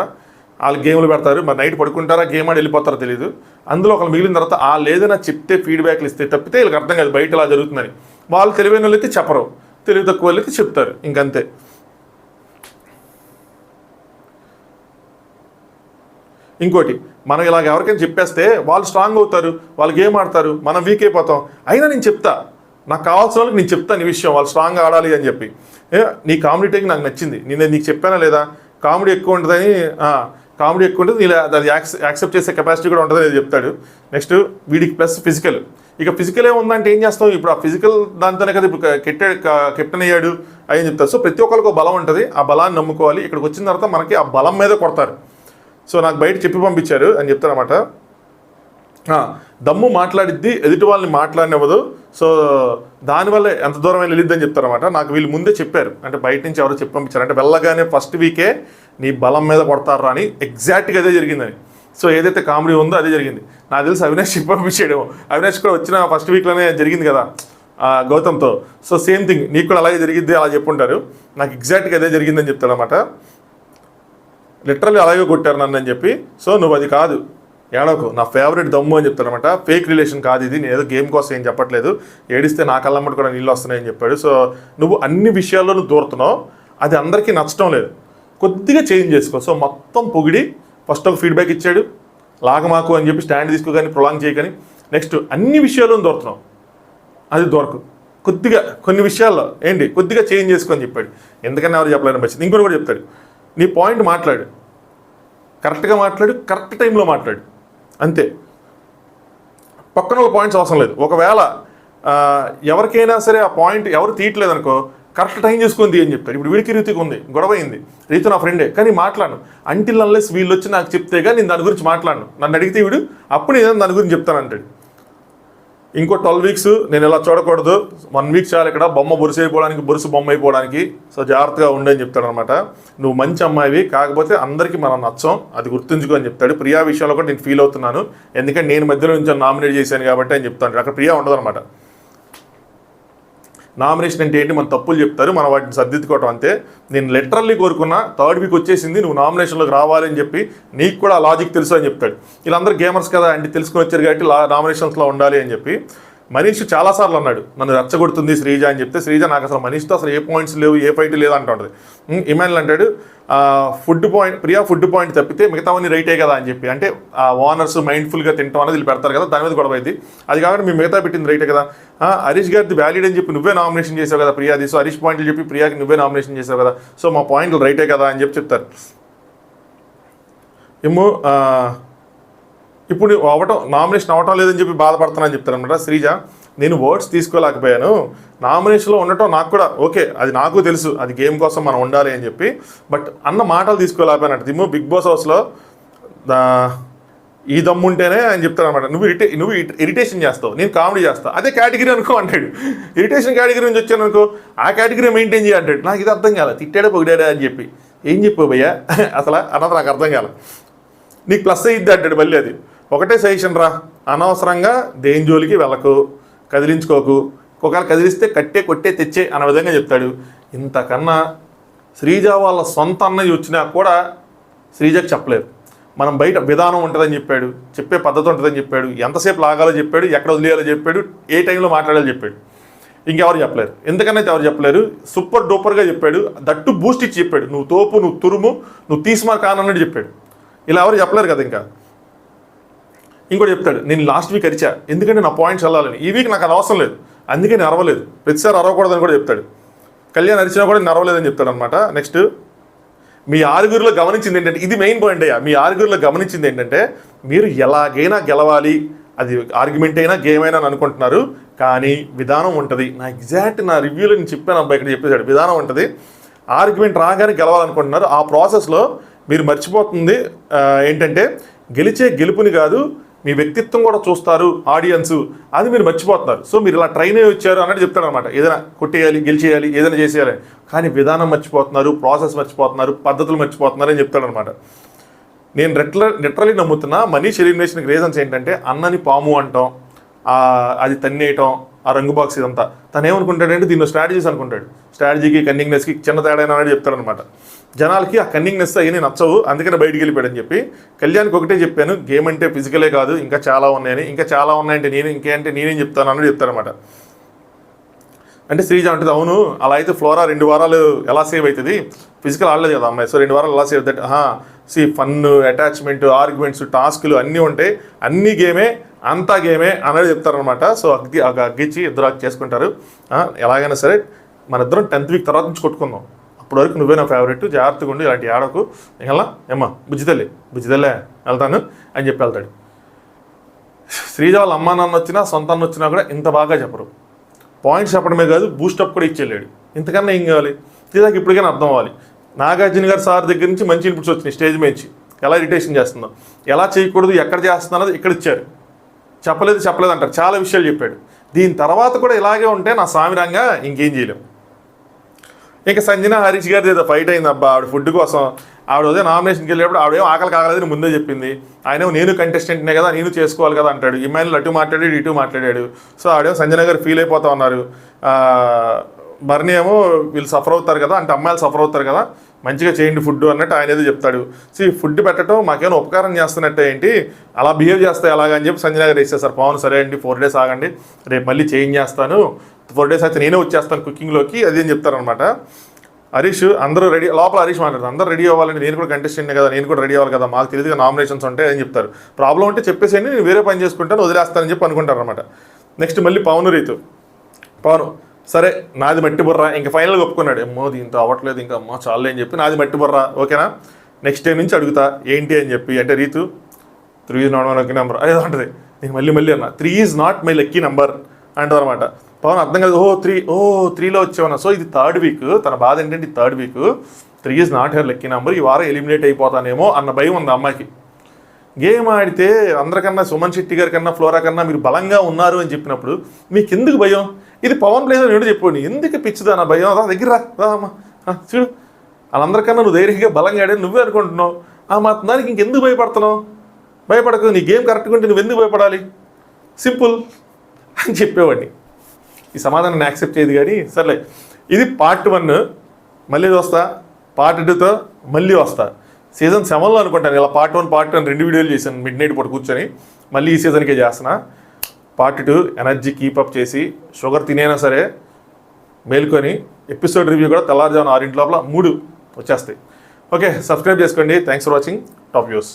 వాళ్ళు గేమ్లు పెడతారు, మరి నైట్ పడుకుంటారా గేమ్ ఆడి వెళ్ళిపోతారో తెలియదు. అందులో ఒకళ్ళు మిగిలిన తర్వాత వాళ్ళు ఏదైనా చెప్తే ఫీడ్బ్యాక్లు ఇస్తే తప్పితే వీళ్ళకి అర్థం కాదు బయట ఇలా జరుగుతుందని. వాళ్ళు తెలివైన వాళ్ళైతే చెప్పరు, తెలివి తక్కువ వాళ్ళకి చెప్తారు, ఇంకంతే. ఇంకోటి, మనం ఇలాగ ఎవరికైనా చెప్పేస్తే వాళ్ళు స్ట్రాంగ్ అవుతారు, వాళ్ళు గేమ్ ఆడతారు, మనం వీక్ అయిపోతాం. అయినా నేను చెప్తా, నాకు కావాల్సిన వాళ్ళకి నేను చెప్తాను ఈ విషయం, వాళ్ళు స్ట్రాంగ్ ఆడాలి అని చెప్పి. నీ కామెడీ టేక్ నాకు నచ్చింది, నేను నీకు చెప్పానా లేదా, కామెడీ ఎక్కువ ఉంటుందని, కామెడీ ఎక్కువ ఉంటుంది, నీళ్ళు అది యాక్సెప్ట్ చేసే కెపాసిటీ కూడా ఉంటుంది అని చెప్తాడు. నెక్స్ట్ వీడికి ప్లస్ ఫిజికల్. ఇక ఫిజికల్ ఏముందంటే ఏం చేస్తాం, ఇప్పుడు ఆ ఫిజికల్ దాంతోనే కదా ఇప్పుడు కెప్టెన్ అయ్యాడు అని చెప్తారు. సో ప్రతి ఒక్కరికి ఒక బలం ఉంటుంది, ఆ బలాన్ని నమ్ముకోవాలి. ఇక్కడికి వచ్చిన తర్వాత మనకి ఆ బలం మీద కొడతారు. సో నాకు బయట చెప్పి పంపించారు అని చెప్తారన్నమాట. దమ్ము మాట్లాడిద్ది, ఎదుటి వాళ్ళని మాట్లాడినవ్వదు. సో దానివల్ల ఎంత దూరం వెళ్ళిద్దని చెప్తారన్నమాట. నాకు వీళ్ళు ముందే చెప్పారు, అంటే బయట నుంచి ఎవరో చెప్పి పంపించారు, అంటే వెళ్ళగానే ఫస్ట్ వీకే నీ బలం మీద కొడతారా అని. ఎగ్జాక్ట్గా అదే జరిగిందని. సో ఏదైతే కామెడీ ఉందో అదే జరిగింది. నాకు తెలిసి అవినాష్ చెప్పి పంపించాడేమో, అవినాష్ కూడా వచ్చిన ఫస్ట్ వీక్లోనే జరిగింది కదా గౌతమ్తో. సో సేమ్ థింగ్ నీకు కూడా అలాగే జరిగిద్ది అలా చెప్పుంటారు. నాకు ఎగ్జాక్ట్గా అదే జరిగిందని చెప్తాడనమాట. లిటరల్లీ అలాగే కొట్టారు నన్ను అని చెప్పి. సో నువ్వు అది కాదు, ఏడవకు, నా ఫేవరెట్ దమ్ము అని చెప్తారనమాట. ఫేక్ రిలేషన్ కాదు ఇది, నేను ఏదో గేమ్ కోసం ఏం చెప్పట్లేదు, ఏడిస్తే నా కళ్ళమ్మటి కూడా నీళ్ళు వస్తున్నాయని చెప్పాడు. సో నువ్వు అన్ని విషయాల్లోనూ దూరుతున్నావు, అది అందరికీ నచ్చడం లేదు, కొద్దిగా చేంజ్ చేసుకో. సో మొత్తం పొగిడి ఫస్ట్ ఒక ఫీడ్బ్యాక్ ఇచ్చాడు, లాగమాకు అని చెప్పి స్టాండ్ తీసుకోగాని ప్రొలాంగ్ చేయగాని. నెక్స్ట్ అన్ని విషయాల్లోనూ దూరుతున్నావు, అది దొరకు, కొద్దిగా కొన్ని విషయాల్లో ఏంటి కొద్దిగా చేంజ్ చేసుకొని చెప్పాడు. ఎందుకని ఎవరు చెప్పలేని పరిస్థితి. ఇంకోటి కూడా చెప్తాడు, నీ పాయింట్ మాట్లాడు, కరెక్ట్గా మాట్లాడు, కరెక్ట్ టైంలో మాట్లాడు, అంతే. పక్కన వాళ్ళ పాయింట్స్ అవసరం లేదు. ఒకవేళ ఎవరికైనా సరే ఆ పాయింట్ ఎవరు తీయట్లేదు అనుకో, కరెక్ట్ టైం చేసుకొని తీయని చెప్తారు. ఇప్పుడు వీడికి రీతికి ఉంది, గొడవ అయింది, రీతు నా ఫ్రెండే కానీ మాట్లాడను, అంటిల్ అన్లెస్ వీళ్ళు వచ్చి నాకు చెప్తేగా నేను దాని గురించి మాట్లాడను, నన్ను అడిగితే వీడు అప్పుడు నేను దాని గురించి చెప్తానంటాడు. ఇంకో 12 వీక్స్ నేను ఇలా చూడకూడదు, 1 వీక్ చాలు ఇక్కడ బొమ్మ బొరుసు అయిపోవడానికి, బొరుసు బొమ్మ అయిపోవడానికి. సో జాగ్రత్తగా ఉండని చెప్తాడు అనమాట. నువ్వు మంచి అమ్మాయివి, కాకపోతే అందరికీ మనం నచ్చం, అది గుర్తుంచుకో అని చెప్తాడు. ప్రియా విషయంలో కూడా నేను ఫీల్ అవుతున్నాను, ఎందుకంటే నేను మధ్యలో నుంచి నామినేట్ చేశాను కాబట్టి అని చెప్తాను. అక్కడ ప్రియా ఉండదు అనమాట. నామినేషన్ అంటే ఏంటి, మన తప్పులు చెప్తారు, మనం వాటిని సర్దిద్దుకోవటం అంతే. నేను లిటరల్లీ కోరుకున్నా 3rd వీక్ వచ్చేసింది, నువ్వు నామినేషన్లోకి రావాలి అని చెప్పి, నీకు కూడా లాజిక్ తెలుసు అని చెప్తాడు. వీళ్ళందరూ గేమర్స్ కదా అంటే తెలుసుకొని వచ్చారు కాబట్టి నామినేషన్స్లో ఉండాలి అని చెప్పి. మనీష్ చాలాసార్లు అన్నాడు నన్ను రెచ్చగొడుతుంది శ్రీజ అని చెప్తే, శ్రీజ నాకు అసలు మనీష్తో అసలు ఏ పాయింట్స్ లేవు, ఏ ఫైట్ లేదు అంటుంటుంది. ఇమాన్యుల్ అంటాడు food point, Priya food point తప్పితే మిగతావన్నీ రైటే కదా అని చెప్పి. అంటే ఆ ఓనర్స్ మైండ్ఫుల్గా తింటాం అనేది వీళ్ళు పెడతారు కదా, దాని మీద గొడవ అయింది. అది కాబట్టి మేము మిగతా పెట్టింది రైటే కదా. హరీష్ గారిది వ్యాలిడ్ అని చెప్పి నువ్వే నామినేషన్ చేసావు కదా ప్రియాది, సో హరీష్ పాయింట్లు చెప్పి ప్రియాకి నువ్వే నామినేషన్ చేసావు కదా, సో మా పాయింట్లు రైటే కదా అని చెప్పి చెప్తారు. ఏమో ఇప్పుడు నామినేషన్ అవ్వటం లేదని చెప్పి బాధపడుతున్నానని చెప్తారు అనమాట. శ్రీజ నేను వర్డ్స్ తీసుకోలేకపోయాను, నామినేషన్లో ఉండటం నాకు కూడా ఓకే, అది నాకు తెలుసు, అది గేమ్ కోసం మనం ఉండాలి అని చెప్పి, బట్ అన్న మాటలు తీసుకోలేకపోయానంట. దిమ్ము బిగ్ బాస్ హౌస్లో ఈ దమ్ముంటేనే అని చెప్తాను అనమాట. నువ్వు ఇరిటేషన్ చేస్తావు, నేను కామెడీ చేస్తాను, అదే కేటగిరీ అనుకో అంటాడు. ఇరిటేషన్ కేటగిరీ నుంచి వచ్చాను అనుకో, ఆ కేటగిరీ మెయింటైన్ చేయంటాడు. నాకు ఇది అర్థం కాలేదు, తిట్టాడే పొగిడాడా అని చెప్పి. ఏం చెప్పావు భయ్యా అసలు అన్నది నాకు అర్థం కాలేదు. నీకు ప్లస్ అయ్యిద్ది అంటాడు మళ్ళీ. అది ఒకటే సజెషన్ రా, అనవసరంగా దేని జోలికి వెళ్ళకు, కదిలించుకోకు, ఒకవేళ కదిలిస్తే కట్టే కొట్టే తెచ్చే అన్న విధంగా చెప్తాడు. ఇంతకన్నా శ్రీజ వాళ్ళ సొంత అన్నయ్య వచ్చినా కూడా శ్రీజకు చెప్పలేదు. మనం బయట విధానం ఉంటుందని చెప్పాడు, చెప్పే పద్ధతి ఉంటుందని చెప్పాడు, ఎంతసేపు లాగాలో చెప్పాడు, ఎక్కడ వదిలేయాలో చెప్పాడు, ఏ టైంలో మాట్లాడాలో చెప్పాడు. ఇంకెవరు చెప్పలేరు, ఎందుకనైతే ఎవరు చెప్పలేరు. సూపర్ డూపర్గా చెప్పాడు, దట్టు బూస్ట్ ఇచ్చి చెప్పాడు. నువ్వు తోపు, నువ్వు తురుము, నువ్వు తీసిమా కానన్నట్టు చెప్పాడు. ఇలా ఎవరు చెప్పలేరు కదా. ఇంకోటి చెప్తాడు, నేను లాస్ట్ వీక్ అరిచా ఎందుకంటే నా పాయింట్స్ వెళ్ళాలని, ఈ వీక్ నాకు అది అవసరం లేదు అందుకే నేను అరవలేదు, ప్రతిసారి అరవకూడదని కూడా చెప్తాడు. కళ్యాణ్ అరిచినా కూడా నేను అరవలేదని చెప్తాడు అనమాట. నెక్స్ట్, మీ ఆరుగురిలో గమనించింది ఏంటంటే, ఇది మెయిన్ పాయింట్ అయ్యా, మీ ఆరుగురిలో గమనించింది ఏంటంటే మీరు ఎలాగైనా గెలవాలి, అది ఆర్గ్యుమెంట్ అయినా గేమ్ అయినా అని అనుకుంటున్నారు, కానీ విధానం ఉంటుంది. నా రివ్యూలో నేను చెప్పాను అబ్బాయి, ఇక్కడ చెప్పేశాడు విధానం ఉంటుంది. ఆర్గ్యుమెంట్ రాగానే గెలవాలనుకుంటున్నారు, ఆ ప్రాసెస్లో మీరు మర్చిపోతుంది ఏంటంటే గెలిచే గెలుపుని కాదు, మీ వ్యక్తిత్వం కూడా చూస్తారు ఆడియన్స్, అది మీరు మర్చిపోతున్నారు. సో మీరు ఇలా ట్రైన్ అయ్యి వచ్చారు అన్నట్టు చెప్తాడు అనమాట. ఏదైనా కొట్టేయాలి, గెలిచేయాలి, ఏదైనా చేసేయాలి, కానీ విధానం మర్చిపోతున్నారు, ప్రాసెస్ మర్చిపోతున్నారు, పద్ధతులు మర్చిపోతున్నారు అని చెప్తాడు అనమాట. నేను లిటరలీ నమ్ముతున్నా మనీష్ ఎలిమినేషన్కి రీజన్స్ ఏంటంటే అన్నని పాము అంటాం, అది తన్నేయటం, ఆ రంగు బాక్స్ ఇదంతా. తను ఏమనుకుంటాడంటే దీనిలో స్ట్రాటజీస్ అనుకుంటాడు, స్ట్రాటజీకి కన్నింగ్నెస్కి చిన్న తేడా అని చెప్తాడు అనమాట. జనాలకి ఆ కన్నింగ్నెస్ అవన్నీ నచ్చవు, అందుకని బయటికి వెళ్ళిపోయాడని చెప్పి. కళ్యాణ్కి ఒకటే చెప్పాను, గేమ్ అంటే ఫిజికలే కాదు ఇంకా చాలా ఉన్నాయని. ఇంకా చాలా ఉన్నాయంటే నేనేం చెప్తాను అన్నది చెప్తానమాట. అంటే శ్రీజ అంటుంది, అవును అలా అయితే ఫ్లోరా 2 వారాలు ఎలా సేవ్ అవుతుంది, ఫిజికల్ ఆడలేదు కదా అమ్మాయి, సో 2 వారాలు ఎలా సేవ్ అవుతుంది. ఫన్, అటాచ్మెంట్, ఆర్గ్యుమెంట్స్, టాస్క్లు అన్నీ ఉంటాయి, అన్ని గేమే, అంతా గేమే అనేది చెప్తారనమాట. సో అగ్గిచ్చి ఇద్దరు చేసుకుంటారు. ఎలాగైనా సరే మన ఇద్దరం 10th వీక్ తర్వాత నుంచి కొట్టుకుందాం, అప్పటి వరకు నువ్వే నా ఫేవరెట్, జాగ్రత్తగా ఉండి ఇలాంటి ఆడకు, ఎలా ఏమ్మా బుజ్జితల్లే వెళ్తాను అని చెప్పి వెళ్తాడు. శ్రీజ వాళ్ళ అమ్మా నాన్న వచ్చినా సొంత అన్న వచ్చినా కూడా ఇంత బాగా చెప్పరు, పాయింట్స్ చెప్పడమే కాదు బూస్టప్ కూడా ఇచ్చేళ్ళాడు. ఇంతకన్నా ఏం కావాలి, శ్రీజాకి ఇప్పటికైనా అర్థం అవ్వాలి. నాగార్జున గారు సార్ దగ్గర నుంచి మంచి ఇన్పుట్స్ వచ్చినాయి, స్టేజ్ మీద ఎలా ఇరిటేషన్ చేస్తుందో, ఎలా చేయకూడదు, ఎక్కడ చేస్తున్నది ఇక్కడ ఇచ్చారు. చెప్పలేదు అంటారు, చాలా విషయాలు చెప్పాడు. దీని తర్వాత కూడా ఇలాగే ఉంటే నా సామిరంగా ఇంకేం చేయలేము. ఇంకా సంజన హరీష్ గారిది ఏదో ఫైట్ అయింది అబ్బా, ఆవిడ ఫుడ్ కోసం. ఆవిడ ఉదయం నామినేషన్కి వెళ్ళేప్పుడు ఆవిడేమో ఆకలి కాగలేదని ముందే చెప్పింది, ఆయనేమో నేను కంటెస్టెంట్నే కదా, నేను చేసుకోవాలి కదా అంటాడు. ఇమ్మాయిల్ అటు మాట్లాడాడు ఇటు మాట్లాడాడు. సో ఆవిడేమో సంజన గారు ఫీల్ అయిపోతా ఉన్నారు, బర్నీ ఏమో వీళ్ళు సఫర్ అవుతారు కదా, అంటే అమ్మాయిలు సఫర్ అవుతారు కదా, మంచిగా చేయండి ఫుడ్ అన్నట్టు ఆయన ఏదో చెప్తాడు. సో ఈ ఫుడ్ పెట్టడం మాకేమైనా ఉపకారం చేస్తున్నట్టే ఏంటి, అలా బిహేవ్ చేస్తాయి అలాగని చెప్పి సంజన గారు వేసేస్తారు. పవన్ సరే అండి 4 days ఆగండి, రేపు మళ్ళీ చేంజ్ చేస్తాను, 4 days అయితే నేనే వచ్చేస్తాను కుకింగ్లోకి, అది అని చెప్తారనమాట. హరీష్ అందరూ రెడీ, లోపల హరీష్ మాట్లాడతారు, అందరూ రెడీ అవ్వాలండి, నేను కూడా కంటెస్టెంట్ కదా, నేను కూడా రెడీ అవ్వాలి కదా, మాకు తెలియదు నామినేషన్స్ ఉంటాయి అని చెప్తారు. ప్రాబ్లం ఉంటే చెప్పేసేయండి, నేను వేరే పని చేసుకుంటాను, వదిలేస్తానని చెప్పి అనుకుంటారు అనమాట. నెక్స్ట్ మళ్ళీ పవన్ సరే నాది మట్టి బుర్ర, ఇంకా ఫైనల్గా ఒప్పుకున్నాడు, ఏమో దీంతో అవ్వట్లేదు ఇంకా అమ్మా చాలే అని చెప్పి, నాది మట్టి బుర్ర ఓకేనా, నెక్స్ట్ డే నుంచి అడుగుతా ఏంటి అని చెప్పి. అంటే Ritu 3 is not my lucky number అదే ఉంటుంది. నేను మళ్ళీ అన్నా 3 is not my lucky number అంటారు అనమాట. పవన్ అర్థం కాదు, 3లో వచ్చామన్నా. సో ఇది 3rd week, తన బాధ ఏంటంటే 3rd week 3 is not her lucky number, ఈ వారం ఎలిమినేట్ అయిపోతానేమో అన్న భయం ఉంది అమ్మాయికి. గేమ్ ఆడితే అందరికన్నా సుమన్ శెట్టి గారి కన్నా ఫ్లోరా కన్నా మీరు బలంగా ఉన్నారు అని చెప్పినప్పుడు మీకు ఎందుకు భయం? ఇది పవన్ ప్లేస్ అని చెప్పండి, ఎందుకు పిచ్చిదా నా భయం, అదా దగ్గర రామ్మా చూడు, వాళ్ళందరికన్నా నువ్వు ధైర్యంగా బలంగా ఆడే నువ్వే అనుకుంటున్నావు, మాత్రం దానికి ఇంకెందుకు భయపడుతున్నావు, భయపడకు, నీ గేమ్ కరెక్ట్గా ఉంటే నువ్వు ఎందుకు భయపడాలి, సింపుల్ అని చెప్పేవాడిని. ఈ సమాధానాన్ని యాక్సెప్ట్ చేయదు కానీ సర్లే. ఇది part 1, మళ్ళీ వస్తా part 2తో మళ్ళీ వస్తా. సీజన్ 7లో అనుకుంటాను ఇలా part 1 part 2 2 వీడియోలు చేశాను మిడ్ నైట్ పూట కూర్చొని, మళ్ళీ ఈ సీజన్కే చేస్తున్నా. part 2 ఎనర్జీ కీపప్ చేసి షుగర్ తినైనా సరే మేల్కొని ఎపిసోడ్ రివ్యూ కూడా తెల్లారుజామున 6 లోపల 3 వచ్చేస్తాయి. ఓకే, సబ్స్క్రైబ్ చేసుకోండి. Thanks for watching top views.